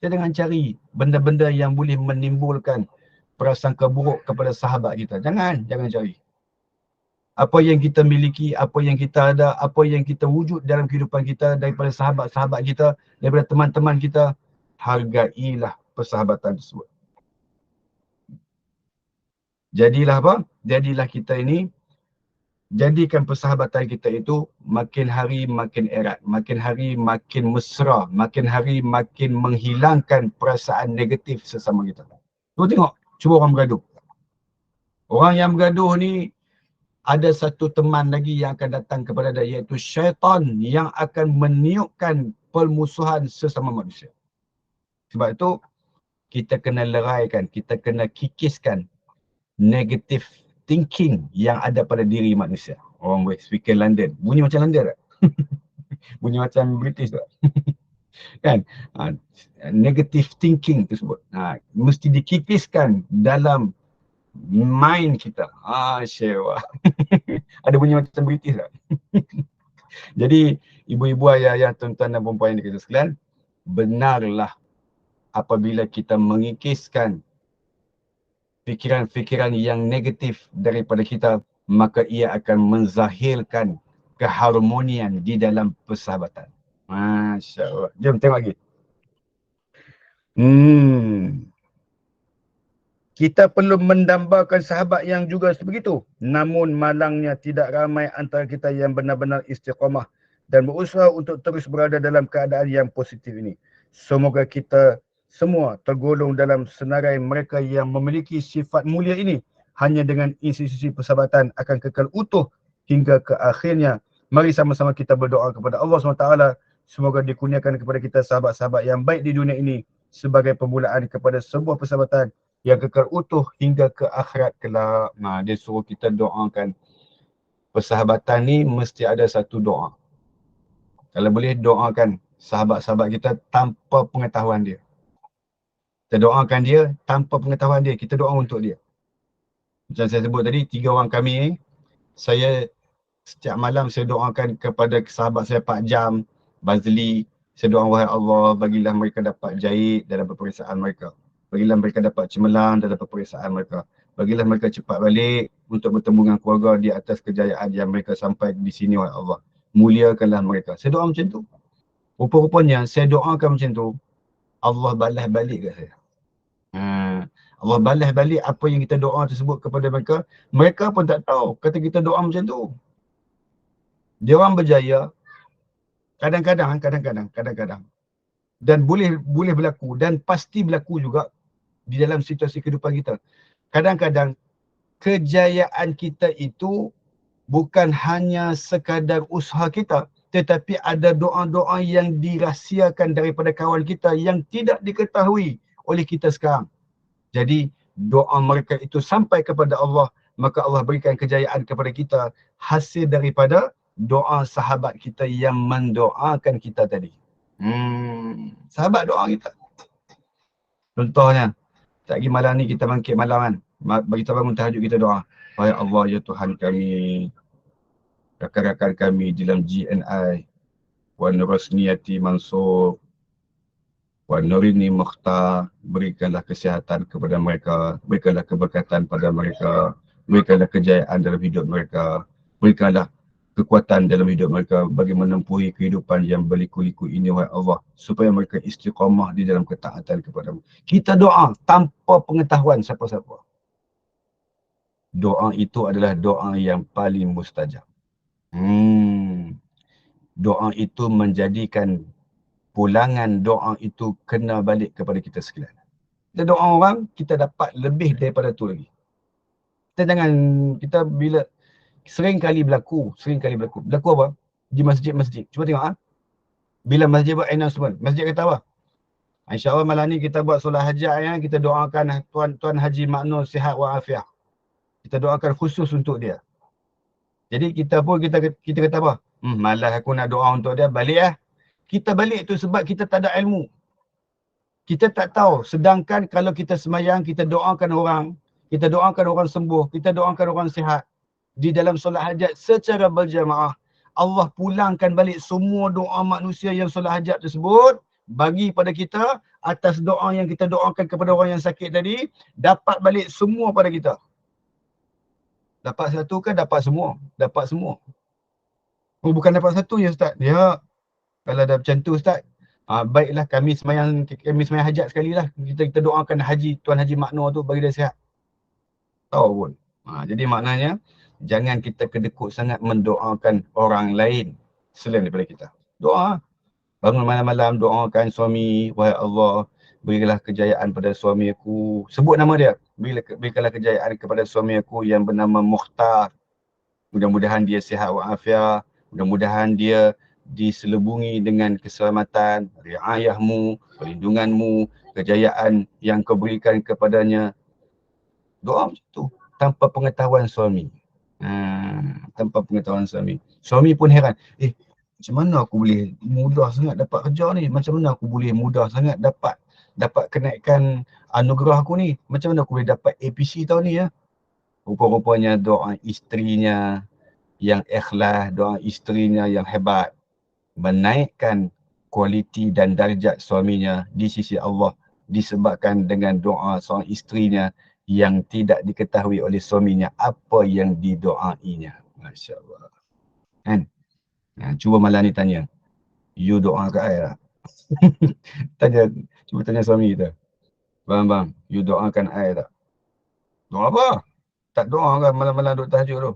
S2: Kita jangan cari benda-benda yang boleh menimbulkan prasangka buruk kepada sahabat kita. Jangan cari. Apa yang kita miliki, apa yang kita ada, apa yang kita wujud dalam kehidupan kita daripada sahabat-sahabat kita, daripada teman-teman kita, hargailah persahabatan tersebut. Jadilah apa? Jadilah kita ini, jadikan persahabatan kita itu makin hari makin erat, makin hari makin mesra, makin hari makin menghilangkan perasaan negatif sesama kita. Cuba tengok, cuba orang bergaduh. Orang yang bergaduh ni, ada satu teman lagi yang akan datang kepada dia, iaitu syaitan yang akan meniupkan permusuhan sesama manusia. Sebab itu, kita kena leraikan, kita kena kikiskan negative thinking yang ada pada diri manusia. Orang speaker London, bunyi macam London tak? Bunyi macam British tak? Kan? Negative thinking tersebut. Mesti dikikiskan dalam mind kita. Syewa. Ada bunyi macam British tak? Jadi, ibu-ibu, ayah-ayah, tuan-tuan dan puan-puan yang dikasihi sekalian, benarlah apabila kita mengikiskan fikiran-fikiran yang negatif daripada kita, maka ia akan menzahirkan keharmonian di dalam persahabatan. Masya Allah. Jom tengok lagi. Kita perlu mendambakan sahabat yang juga sebegitu. Namun malangnya tidak ramai antara kita yang benar-benar istiqamah dan berusaha untuk terus berada dalam keadaan yang positif ini. Semoga kita semua tergolong dalam senarai mereka yang memiliki sifat mulia ini. Hanya dengan institusi persahabatan akan kekal utuh hingga ke akhirnya. Mari sama-sama kita berdoa kepada Allah SWT. Semoga dikurniakan kepada kita sahabat-sahabat yang baik di dunia ini sebagai permulaan kepada sebuah persahabatan yang kekal utuh hingga ke akhirat kelak. Dia suruh kita doakan. Persahabatan ni mesti ada satu doa. Kalau boleh doakan sahabat-sahabat kita tanpa pengetahuan dia. Kita doakan dia tanpa pengetahuan dia. Kita doa untuk dia. Macam saya sebut tadi, 3 orang kami ni, saya setiap malam saya doakan kepada sahabat saya Pak Jam, Bazli. Saya doa, wahai Allah, bagilah mereka dapat jahit dalam peperiksaan mereka. Bagilah mereka dapat cemerlang dalam peperiksaan mereka. Bagilah mereka cepat balik untuk bertemu dengan keluarga di atas kejayaan yang mereka sampai di sini, wahai Allah. Muliakanlah mereka. Saya doa macam tu. Rupa-rupanya saya doakan macam tu, Allah balas balik kat saya. Allah balas balik apa yang kita doa tersebut kepada mereka. Mereka pun tak tahu kata kita doa macam tu. Dia orang berjaya kadang-kadang. Dan boleh berlaku dan pasti berlaku juga di dalam situasi kehidupan kita. Kadang-kadang kejayaan kita itu bukan hanya sekadar usaha kita, tetapi ada doa-doa yang dirahsiakan daripada kawan kita yang tidak diketahui oleh kita sekarang. Jadi doa mereka itu sampai kepada Allah, maka Allah berikan kejayaan kepada kita hasil daripada doa sahabat kita yang mendoakan kita tadi. Sahabat doa kita. Contohnya, tak lagi malam ni kita bangkit malam kan. Bagi kita bangun tahajud, kita doa. Wahai Allah, ya Tuhan kami, rakan-rakan kami dalam GNI, Wan Rosniati Mansur, Wan Nurini Mukhtar, berikanlah kesihatan kepada mereka, berikanlah keberkatan pada mereka, berikanlah kejayaan dalam hidup mereka, berikanlah kekuatan dalam hidup mereka bagi menempuhi kehidupan yang berliku-liku ini, wahai Allah, supaya mereka istiqamah di dalam ketaatan kepada-Mu. Kita doa tanpa pengetahuan siapa-siapa. Doa itu adalah doa yang paling mustajab. Doa itu menjadikan pulangan doa itu kena balik kepada kita sekalian. Kita doa orang, kita dapat lebih daripada tu lagi. Kita jangan, kita bila sering kali berlaku apa? Di masjid-masjid. Cuba tengok bila masjid buat announcement, masjid kata apa? InsyaAllah malam ni kita buat solat hajat ya, kita doakan Tuan Haji Maknur sihat walafiat. Kita doakan khusus untuk dia. Jadi kita pun kita kata apa? Malas aku nak doa untuk dia, balik Kita balik tu sebab kita tak ada ilmu. Kita tak tahu. Sedangkan kalau kita semayang, kita doakan orang sembuh, kita doakan orang sihat di dalam solat hajat secara berjamaah. Allah pulangkan balik semua doa manusia yang solat hajat tersebut bagi pada kita atas doa yang kita doakan kepada orang yang sakit tadi, dapat balik semua pada kita. Dapat satu kan dapat semua? Dapat semua. Oh, bukan dapat satu je Ustaz. Ya, kalau dah macam tu Ustaz, baiklah kami semayang hajat sekali lah. Kita doakan Tuan Haji Maknur tu bagi dia sihat. Tahu pun. Jadi maknanya, jangan kita kedekut sangat mendoakan orang lain selain daripada kita. Doa. Bangun malam-malam doakan suami, wahai Allah, berilah kejayaan pada suami aku. Sebut nama dia. Berikanlah kejayaan kepada suami aku yang bernama Mukhtar. Mudah-mudahan dia sihat walafiat. Mudah-mudahan dia diselubungi dengan keselamatan, riayahmu, perlindunganmu, kejayaan yang kau berikan kepadanya. Doa macam tu. Tanpa pengetahuan suami. Tanpa pengetahuan suami. Suami pun heran. Macam mana aku boleh mudah sangat dapat kerja ni? Macam mana aku boleh mudah sangat dapat kenaikan anugerah aku ni? Macam mana aku boleh dapat APC tahun ni ya? Rupa-rupanya doa isterinya yang ikhlas, doa isterinya yang hebat, menaikkan kualiti dan darjat suaminya di sisi Allah disebabkan dengan doa seorang isterinya yang tidak diketahui oleh suaminya apa yang didoainya. Masya Allah. Kan? Cuba malam ni tanya, you doa kat saya lah. Cuba tanya suami kita. Bang, you doakan saya tak? Doa apa? Tak doa kan malam-malam duduk tahajud tu.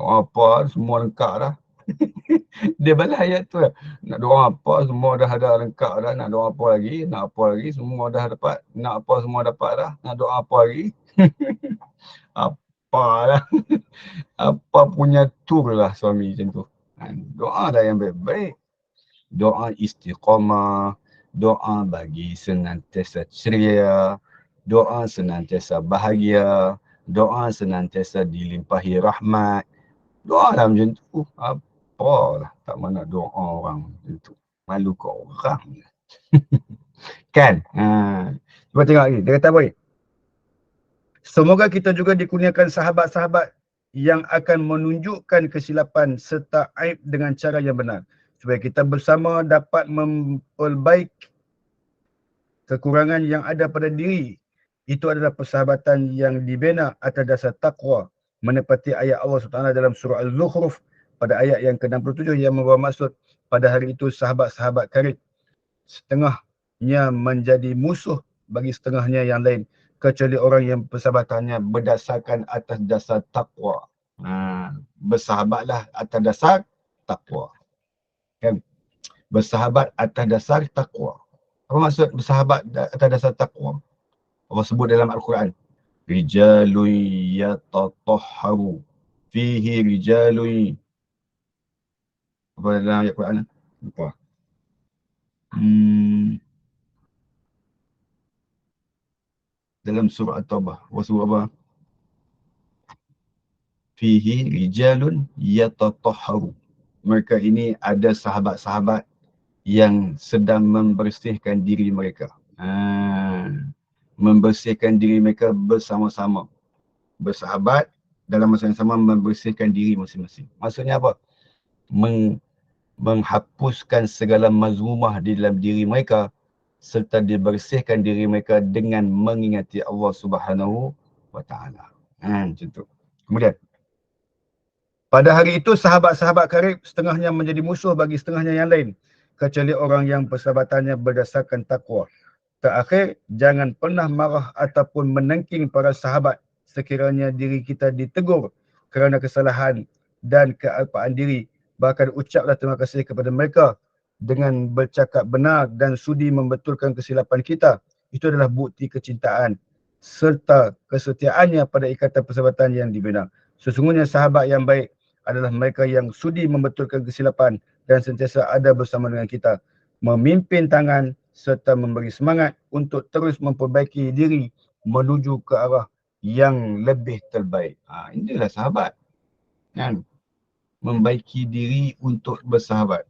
S2: Doa apa? Semua lengkap dah. Dia balas ayat tu lah. Nak doa apa? Semua dah ada lengkap dah. Nak doa apa lagi? Nak apa lagi? Semua dah dapat. Nak apa semua dapat dah. Nak doa apa lagi? Apa lah. Apa punya tur lah suami macam tu. Doa dah yang baik-baik. Doa istiqamah, doa bagi senantiasa ceria, doa senantiasa bahagia, doa senantiasa dilimpahi rahmat. Doa lah macam tu. Apalah, tak mana doa orang macam tu. Malu ke orang. Kan? Cuba tengok lagi. Dia kata apa ni? Semoga kita juga dikurniakan sahabat-sahabat yang akan menunjukkan kesilapan serta aib dengan cara yang benar. Supaya kita bersama dapat memperbaiki kekurangan yang ada pada diri. Itu adalah persahabatan yang dibina atas dasar taqwa. Menepati ayat Allah SWT dalam surah Al-Zukhruf pada ayat yang ke-67 yang membawa maksud pada hari itu sahabat-sahabat karib setengahnya menjadi musuh bagi setengahnya yang lain. Kecuali orang yang persahabatannya berdasarkan atas dasar taqwa. Bersahabatlah atas dasar taqwa. Kan? Bersahabat atas dasar taqwa. Apa maksud bersahabat atas dasar taqwa? Allah sebut dalam Al-Quran. Rijalun yatatahharu. Fihi rijalun. Apa dalam ayat Quran? Lupa. Dalam surah At-Taubah. Allah sebut apa? Fihi rijalun yatatahharu. Mereka ini ada sahabat-sahabat yang sedang membersihkan diri mereka. Membersihkan diri mereka bersama-sama. Bersahabat dalam masa yang sama membersihkan diri masing-masing. Maksudnya apa? Menghapuskan segala mazmumah di dalam diri mereka serta dibersihkan diri mereka dengan mengingati Allah Subhanahu wa taala. Macam tu. Kemudian pada hari itu sahabat-sahabat karib setengahnya menjadi musuh bagi setengahnya yang lain kecuali orang yang persahabatannya berdasarkan takwa. Terakhir, jangan pernah marah ataupun menengking para sahabat sekiranya diri kita ditegur kerana kesalahan dan kealpaan diri. Bahkan ucaplah terima kasih kepada mereka dengan bercakap benar dan sudi membetulkan kesilapan kita, itu adalah bukti kecintaan serta kesetiaannya pada ikatan persahabatan yang dibina. Sesungguhnya sahabat yang baik adalah mereka yang sudi membetulkan kesilapan dan sentiasa ada bersama dengan kita, memimpin tangan serta memberi semangat untuk terus memperbaiki diri menuju ke arah yang lebih terbaik. Inilah sahabat. Kan? Membaiki diri untuk bersahabat.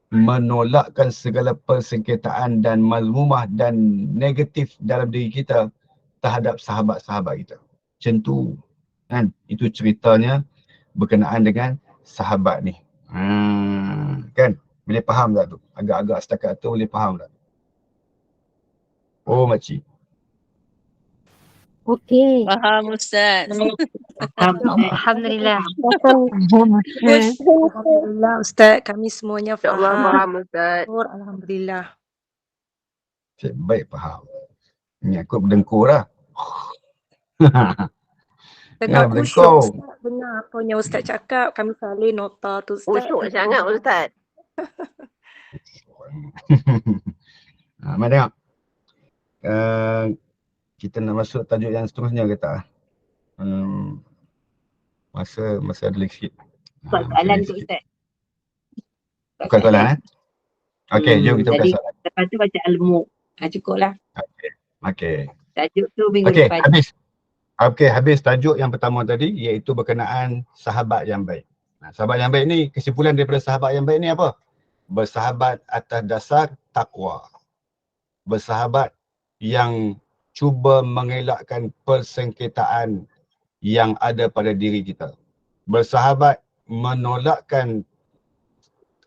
S2: Menolakkan segala persengketaan dan mazmumah dan negatif dalam diri kita terhadap sahabat-sahabat kita. Macam tu. Kan? Itu ceritanya berkenaan dengan sahabat ni. Kan? Boleh faham tak tu? Agak-agak setakat tu boleh faham tak? Oh makcik.
S3: Okey.
S4: Faham Ustaz.
S3: Alhamdulillah.
S5: Alhamdulillah Ustaz, kami semuanya
S6: InsyaAllah
S5: faham.
S6: faham Ustaz.
S5: Alhamdulillah.
S2: Cik baik faham. Ni aku berdengkur lah.
S5: Tengah
S2: Ya,
S5: khusyuk
S2: berdengkur.
S5: Ustaz, benar apa yang Ustaz cakap, kami salin nota tu Ustaz.
S6: Usyuk sangat Ustaz.
S2: Mari tengok. Kita nak masuk tajuk yang seterusnya ke tak? Masa ada lagi sikit.
S1: Soalan tu Ustaz.
S2: Bukan soalan Okey, jom kita buka
S1: Jadi
S2: soalan.
S1: lepas tu baca al-mu. Cukup lah.
S2: Okey.
S1: Tajuk tu minggu
S2: Okey,
S1: depan.
S2: habis. Okey, habis tajuk yang pertama tadi iaitu berkenaan sahabat yang baik. Sahabat yang baik ni, kesimpulan daripada sahabat yang baik ni apa? Bersahabat atas dasar takwa. Bersahabat yang cuba mengelakkan persengketaan yang ada pada diri kita. Bersahabat menolakkan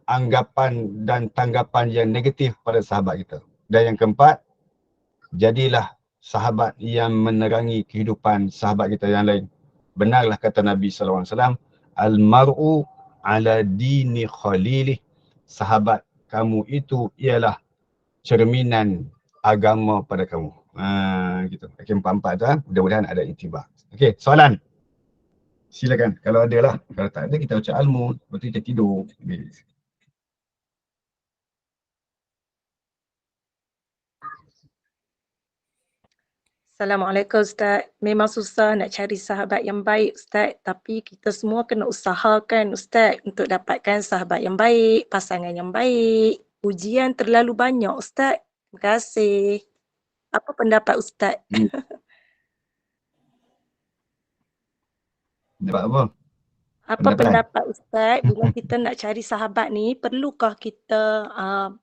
S2: anggapan dan tanggapan yang negatif pada sahabat kita. Dan yang keempat, jadilah sahabat yang menerangi kehidupan sahabat kita yang lain. Benarlah kata Nabi SAW, Al-mar'u ala dini khalilih. Sahabat kamu itu ialah cerminan agama pada kamu. Gitu. Okey, empat-empat tu. Mudah-mudahan ada iktibar. Okey, soalan. Silakan. Kalau ada lah. Kalau tak ada, kita baca al-mu. Lepas tu kita tidur.
S5: Assalamualaikum Ustaz. Memang susah nak cari sahabat yang baik Ustaz, tapi kita semua kena usahakan Ustaz untuk dapatkan sahabat yang baik, pasangan yang baik. Ujian terlalu banyak Ustaz. Terima kasih. Apa pendapat Ustaz?
S2: Dapat apa?
S5: Apa
S2: Pendapat?
S5: pendapat Ustaz bila kita nak cari sahabat ni, perlukah kita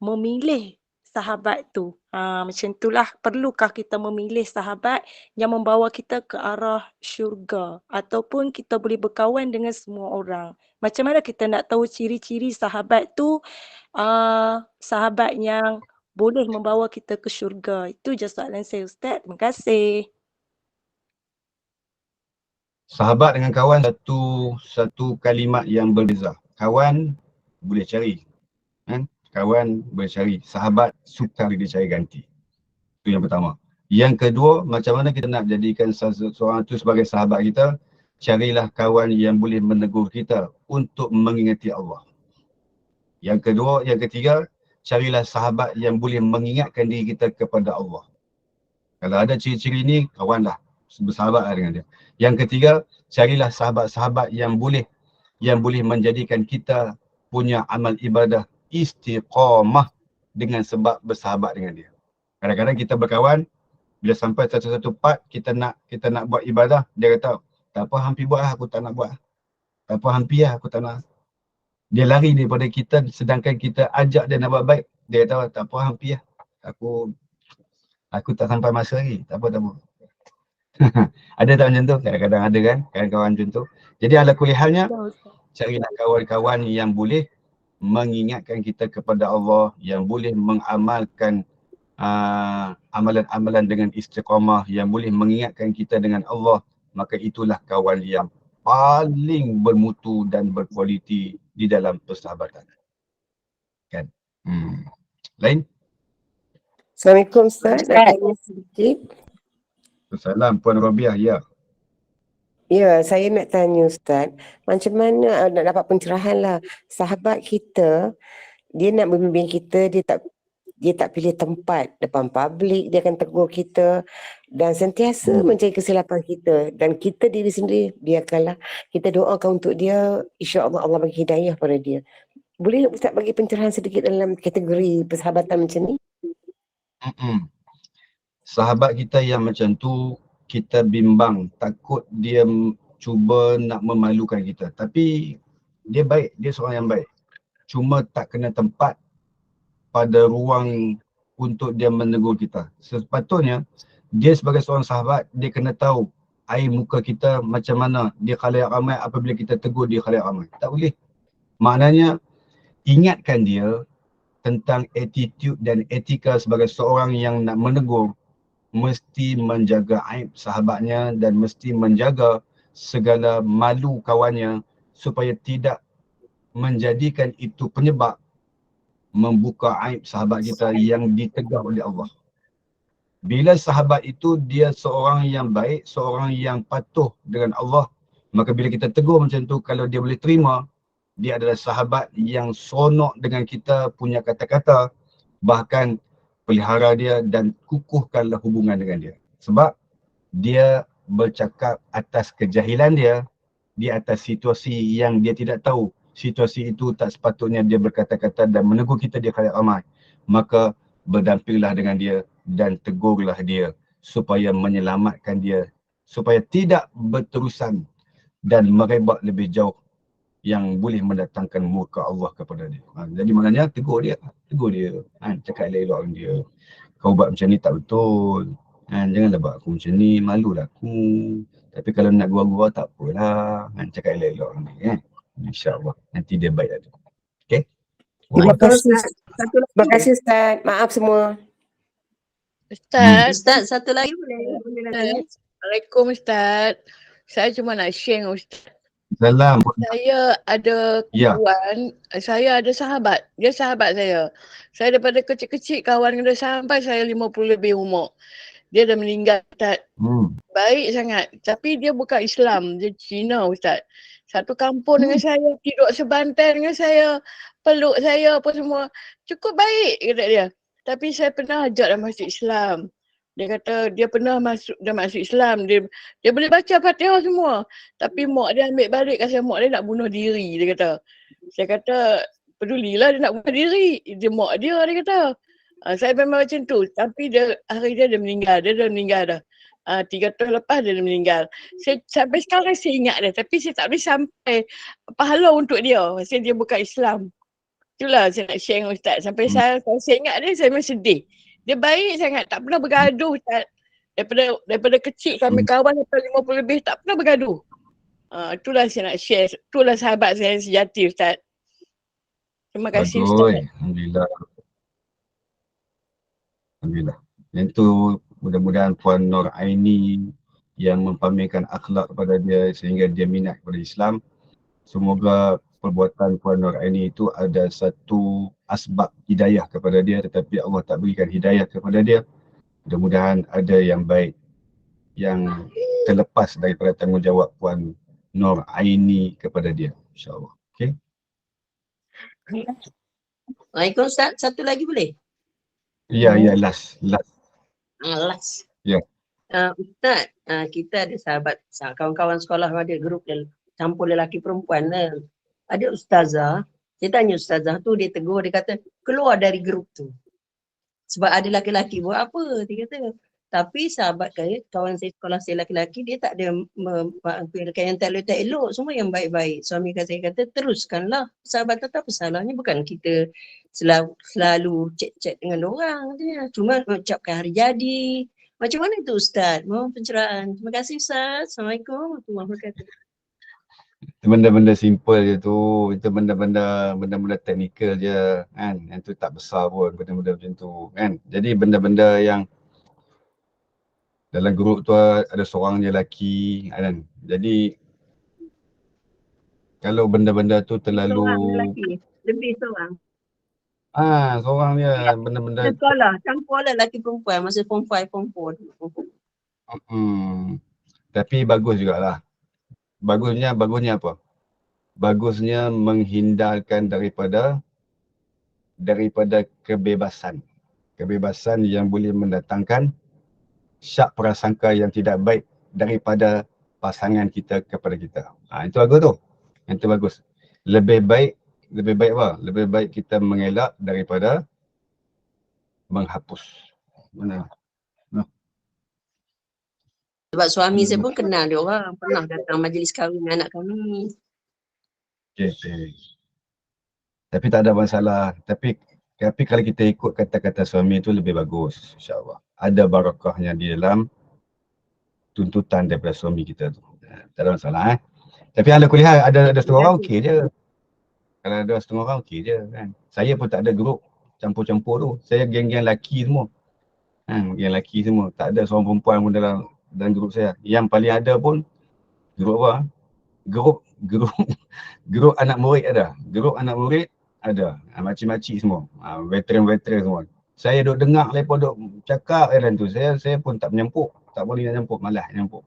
S5: memilih sahabat tu? Macam itulah, perlukah kita memilih sahabat yang membawa kita ke arah syurga ataupun kita boleh berkawan dengan semua orang? Macam mana kita nak tahu ciri-ciri sahabat tu sahabat yang boleh membawa kita ke syurga? Itu je soalan saya Ustaz. Terima kasih.
S2: Sahabat dengan kawan satu kalimat yang berbeza. Kawan boleh cari. Kan? Kawan boleh cari. Sahabat sukar dicari ganti. Itu yang pertama. Yang kedua, macam mana kita nak jadikan seorang itu sebagai sahabat kita? Carilah kawan yang boleh menegur kita untuk mengingati Allah. Yang kedua, yang ketiga, carilah sahabat yang boleh mengingatkan diri kita kepada Allah. Kalau ada ciri-ciri ni, kawanlah. Bersahabatlah dengan dia. Yang ketiga, carilah sahabat-sahabat yang boleh menjadikan kita punya amal ibadah istiqamah dengan sebab bersahabat dengan dia. Kadang-kadang kita berkawan, bila sampai satu part kita nak buat ibadah, dia kata, tak apa hampir buat lah, aku tak nak buat. Tak apa hampir lah, aku tak nak. Dia lari daripada kita, sedangkan kita ajak dia nak buat baik. Dia kata, tak apa hampir lah. Aku tak sampai masa lagi. Tak apa. Ada tak macam tu? Kadang-kadang ada kan, kawan-kawan macam tu. Jadi ala kulihalnya, carilah kawan-kawan yang boleh mengingatkan kita kepada Allah, yang boleh mengamalkan amalan-amalan dengan istiqamah, yang boleh mengingatkan kita dengan Allah. Maka itulah kawan yang paling bermutu dan berkualiti di dalam persahabatan. Kan? Lain?
S6: Assalamualaikum Ustaz. Nak tanya sedikit.
S2: Salam Puan Robiah, ya.
S6: Ya, saya nak tanya Ustaz, macam mana nak dapat pencerahan lah sahabat kita dia nak membimbing kita, dia tak pilih tempat depan publik, dia akan tegur kita dan sentiasa mencari kesilapan kita, dan kita diri sendiri biarkanlah kita doakan untuk dia, insya-Allah Allah bagi hidayah pada dia. Boleh Ustaz bagi pencerahan sedikit dalam kategori persahabatan macam ni?
S2: Sahabat kita yang macam tu, kita bimbang, takut dia cuba nak memalukan kita. Tapi dia baik, dia seorang yang baik. Cuma tak kena tempat pada ruang untuk dia menegur kita. Sepatutnya dia sebagai seorang sahabat, dia kena tahu air muka kita macam mana dia khalayak ramai apabila kita tegur dia khalayak ramai. Tak boleh. Maknanya ingatkan dia tentang attitude dan etika sebagai seorang yang nak menegur, mesti menjaga aib sahabatnya dan mesti menjaga segala malu kawannya supaya tidak menjadikan itu penyebab membuka aib sahabat kita yang ditegur oleh Allah. Bila sahabat itu dia seorang yang baik, seorang yang patuh dengan Allah, maka bila kita tegur macam tu, kalau dia boleh terima, dia adalah sahabat yang seronok dengan kita punya kata-kata, bahkan pelihara dia dan kukuhkanlah hubungan dengan dia. Sebab dia bercakap atas kejahilan dia, di atas situasi yang dia tidak tahu. Situasi itu tak sepatutnya dia berkata-kata dan menegur kita di khalayak ramai. Maka berdampinglah dengan dia dan tegurlah dia supaya menyelamatkan dia, supaya tidak berterusan dan merebak lebih jauh yang boleh mendatangkan murka Allah kepada dia. Jadi maknanya tegur dia. Cakap elok-elok dengan dia. Kau buat macam ni tak betul. Janganlah buat aku macam ni, malulah aku. Tapi kalau nak gua-gua tak apalah. Cakap elok-elok dengan dia. InsyaAllah nanti dia baik ada. Okay?
S6: Terima kasih.
S1: Satu lagi.
S6: Terima kasih Ustaz. Maaf semua.
S3: Ustaz,
S1: Ustaz, satu lagi boleh nak tanya?
S3: Assalamualaikum Ustaz. Saya cuma nak share dengan Ustaz.
S2: Salam.
S3: Saya ada
S2: Ya.
S3: kawan, saya ada sahabat. Dia sahabat saya. Saya daripada kecil-kecil kawan dengan dia sampai saya 50 lebih umur. Dia dah meninggal Ustaz. Baik sangat. Tapi dia bukan Islam. Dia Cina Ustaz. Satu kampung dengan saya, tidur sebantai dengan saya, peluk saya apa semua. Cukup baik kata dia. Tapi saya pernah ajak dia masuk Islam. Dia kata dia pernah masuk Islam. Dia boleh baca Fatihah semua. Tapi mak dia ambil balik kasi mak dia nak bunuh diri, dia kata. Saya kata pedulilah dia nak bunuh diri. Dia mak dia kata. Saya memang macam tu. Tapi hari dia meninggal. Dia dah meninggal dah. 3 tahun lepas dia dah meninggal. Sampai sekarang saya ingat dia. Tapi saya tak boleh sampai pahala untuk dia. Pasal dia bukan Islam. Itulah saya nak share dengan Ustaz. Sampai saya ingat dia, saya memang sedih. Dia baik sangat. Tak pernah bergaduh Ustaz. Daripada kecil kami kawan sampai 50 lebih. Tak pernah bergaduh. Itulah saya nak share. Itulah sahabat saya yang sejati Ustaz. Terima kasih Ustaz.
S2: Alhamdulillah. Alhamdulillah. Yang tu mudah-mudahan Puan Nur Aini yang mempamerkan akhlak kepada dia sehingga dia minat kepada Islam. Semoga perbuatan Puan Nur Aini itu ada satu asbab hidayah kepada dia, tetapi Allah tak berikan hidayah kepada dia. Mudah-mudahan ada yang baik yang terlepas daripada tanggungjawab Puan Nur Aini kepada dia, insya-Allah. Okey.
S1: Waalaikumsalam Ustaz, satu lagi boleh?
S2: Ya, last.
S1: Last.
S2: Ya.
S1: Ustaz, kita ada sahabat, kawan-kawan sekolah ada grup campur lelaki perempuan. Ada ustazah, saya tanya ustazah tu, dia tegur, dia kata keluar dari grup tu. Sebab ada laki-laki buat apa, dia kata. Tapi sahabat kawan saya sekolah saya laki-laki, dia tak ada yang tak elok, semua yang baik-baik. Suami saya kata teruskanlah sahabat, tak apa salahnya, bukan kita selalu chat-chat dengan orang. Cuma mengucapkan hari jadi. Macam mana itu Ustaz? Mohon pencerahan. Terima kasih Ustaz. Assalamualaikum warahmatullahi wabarakatuh.
S2: Itu benda-benda simple je tu. Itu benda-benda teknikal je kan. Yang tu tak besar pun benda-benda macam tu kan. Jadi benda-benda yang dalam grup tu ada seorang je lelaki kan. Jadi kalau benda-benda tu terlalu
S1: Seorang lelaki. Lebih seorang.
S2: seorang je benda-benda
S1: Sekolah. Campur lah lelaki perempuan. Masa form 5, form 4.
S2: Tapi bagus jugalah. Bagusnya apa? Bagusnya menghindarkan daripada daripada kebebasan. Kebebasan yang boleh mendatangkan syak prasangka yang tidak baik daripada pasangan kita kepada kita. Itu bagus tu. Itu bagus. Lebih baik apa? Lebih baik kita mengelak daripada menghapus. Mana?
S1: Sebab suami saya pun kenal dia orang. Pernah datang majlis kahwin anak kami.
S2: Okay. Tapi tak ada masalah. Tapi kalau kita ikut kata-kata suami tu lebih bagus, insyaAllah. Ada barakahnya di dalam tuntutan daripada suami kita tu. Tak ada masalah Tapi ala kuliah ada setengah orang okey je. Kalau ada setengah orang okey je kan. Saya pun tak ada grup campur-campur tu. Saya geng-geng lelaki semua. Geng lelaki semua. Tak ada seorang perempuan pun dalam grup saya. Yang paling ada pun grup apa? Grup anak murid ada. Grup anak murid ada. Makcik-makcik semua. Veteran-veteran semua. Saya duk dengar mereka duk cakap dalam tu. Saya pun tak menyampuk. Tak boleh nak nyampuk. Malas nyampuk.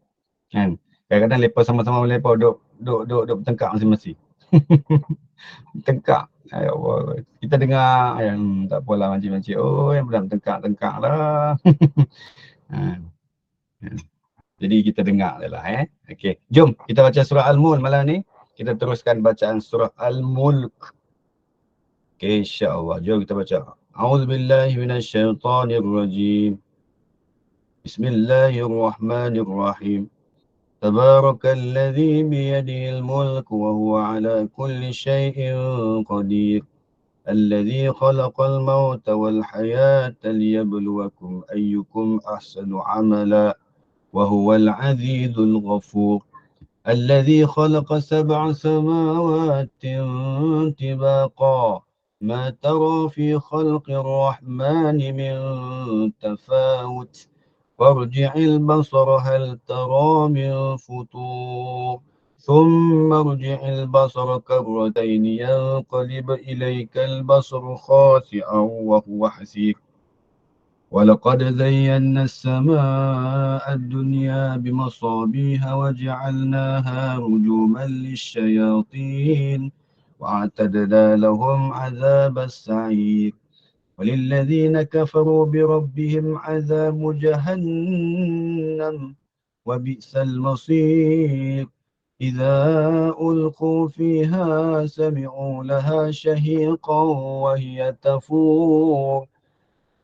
S2: Kan? Kadang-kadang mereka sama-sama mereka duk bertengkar masing-masing. Bertengkar. Ya Allah. Kita dengar yang tak apalah makcik-makcik. Oh yang benar bertengkar lah. Jadi kita dengar je lah Okay. Jom kita baca surah Al-Mulk malam ni. Kita teruskan bacaan surah Al-Mulk. Okay, insyaAllah. Jom kita baca. A'udzubillahi minasyaitanirrajim. Bismillahirrahmanirrahim. Tabarakalladzi biyadihil mulk wa huwa ala kulli syai'in qadir. Alladzi khalaqal mauta wal hayata liyabluwakum ayyukum ahsanu amala. Wa huwal azizul ghafur. الذي خلق 7 سماوات طباقا ما ترى في خلق الرحمن من تفاوت فارجع البصر هل ترى من فطور ثم ارجع البصر كرتين ينقلب إليك البصر خاسئا وهو حسير ولقد زينا السماء الدنيا بمصابيح وجعلناها رجوما للشياطين وأعتدنا لهم عذاب السعير وللذين كفروا بربهم عذاب جهنم وبئس المصير إذا ألقوا فيها سمعوا لها شهيقا وهي تفور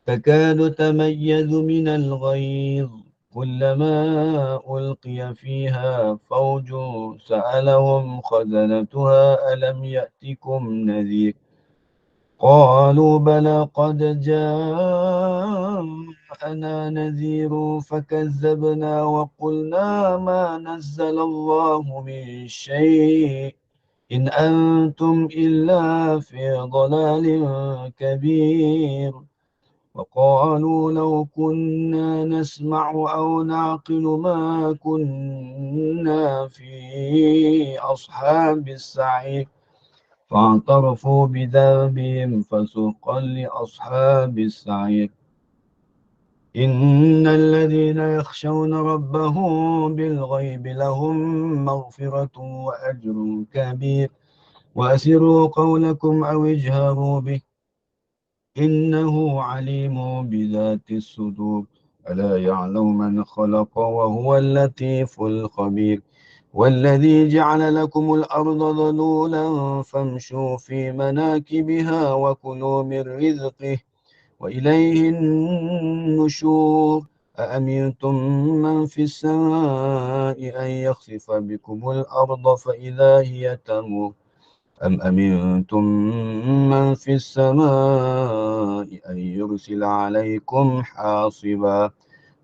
S2: تكاد تميز من الغيظ كلما ألقي فيها فوج سألهم خزنتها ألم يأتكم نذير قالوا بلى قد جاءنا نذير فكذبنا وقلنا ما نزل الله من شيء إن أنتم إلا في ضلال كبير وقالوا لو كنا نسمع أو نعقل ما كنا في أصحاب السعير فاعترفوا بذنبهم فسوقا لأصحاب السعير إن الذين يخشون ربهم بالغيب لهم مغفرة وأجر كبير وأسروا قولكم أو اجهروا به إنه عليم بذات الصدور ألا يعلم من خلق وهو اللطيف الخبير والذي جعل لكم الأرض ذلولا فامشوا في مناكبها وكلوا من رزقه وإليه النشور أأمنتم من في السماء أن يخسف بكم الأرض فإذا هي تمور أم أمنتم من في السماء أن يرسل عليكم حاصبا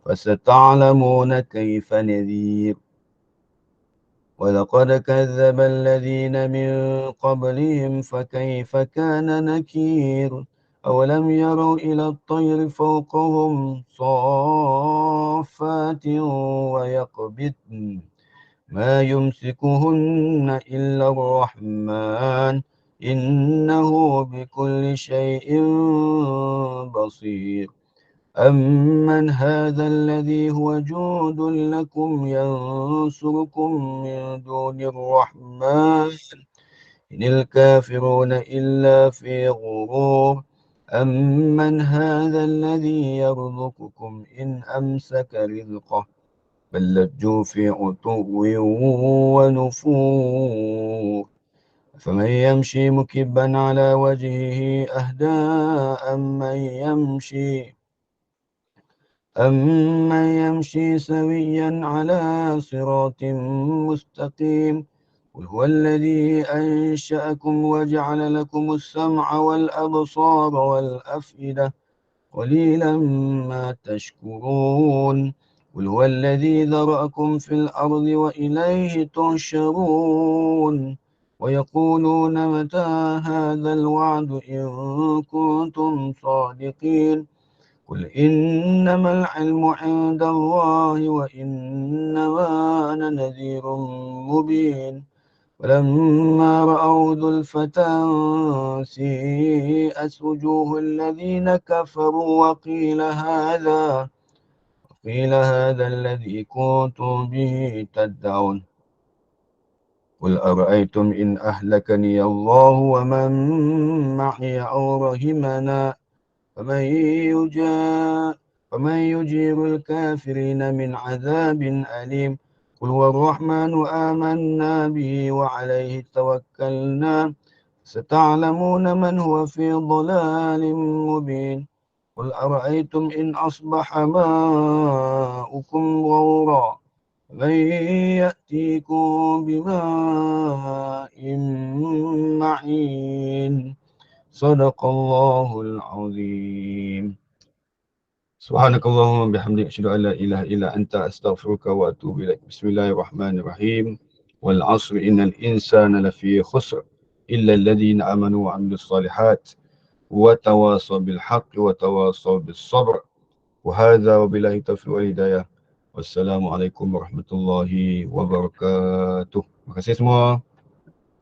S2: فستعلمون كيف نذير ولقد كذب الذين من قبلهم فكيف كان نكير أولم يروا إلى الطير فوقهم صافات ويقبضن ما يمسكهن إلا الرحمن إنه بكل شيء بصير أمن هذا الذي هو جند لكم ينصركم من دون الرحمن إن الكافرون إلا في غرور أمن هذا الذي يرزقكم إن أمسك رزقه بل لجوا في عتو ونفور فمن يمشي مكبا على وجهه أهدى أمن يمشي سويا على صراط مستقيم قل هو الذي أنشأكم وجعل لكم السمع والأبصار والأفئدة قليلا ما تشكرون قل هو الذي ذرأكم في الأرض وإليه تحشرون ويقولون متى هذا الوعد إن كنتم صادقين قل إنما العلم عند الله وإنما أنا نذير مبين ولما رأوا زلفة سيئت وجوه الذين كفروا وقيل هذا الذي كنتم به تدعون قل أرأيتم إن أهلكني الله ومن معي أو رحمنا فمن يجير الكافرين من عذاب أليم قل هو الرحمن آمنا به وعليه توكلنا ستعلمون من هو في ضلال مبين قل أرأيتم إن أصبح ماؤكم غورا من يأتيكم بماء معين صدق الله العظيم سبحانك اللهم وبحمدك أشهد أن لا إله إلا أنت أستغفرك وأتوب إليك بسم الله الرحمن الرحيم والعصر إن الإنسان لفي خسر إلا الذين آمنوا وعملوا الصالحات وتواصوا بالحق وتواصوا بالصبر وهذا وبالله التوفيق والهداية والسلام عليكم warahmatullahi wabarakatuh. Terima kasih semua.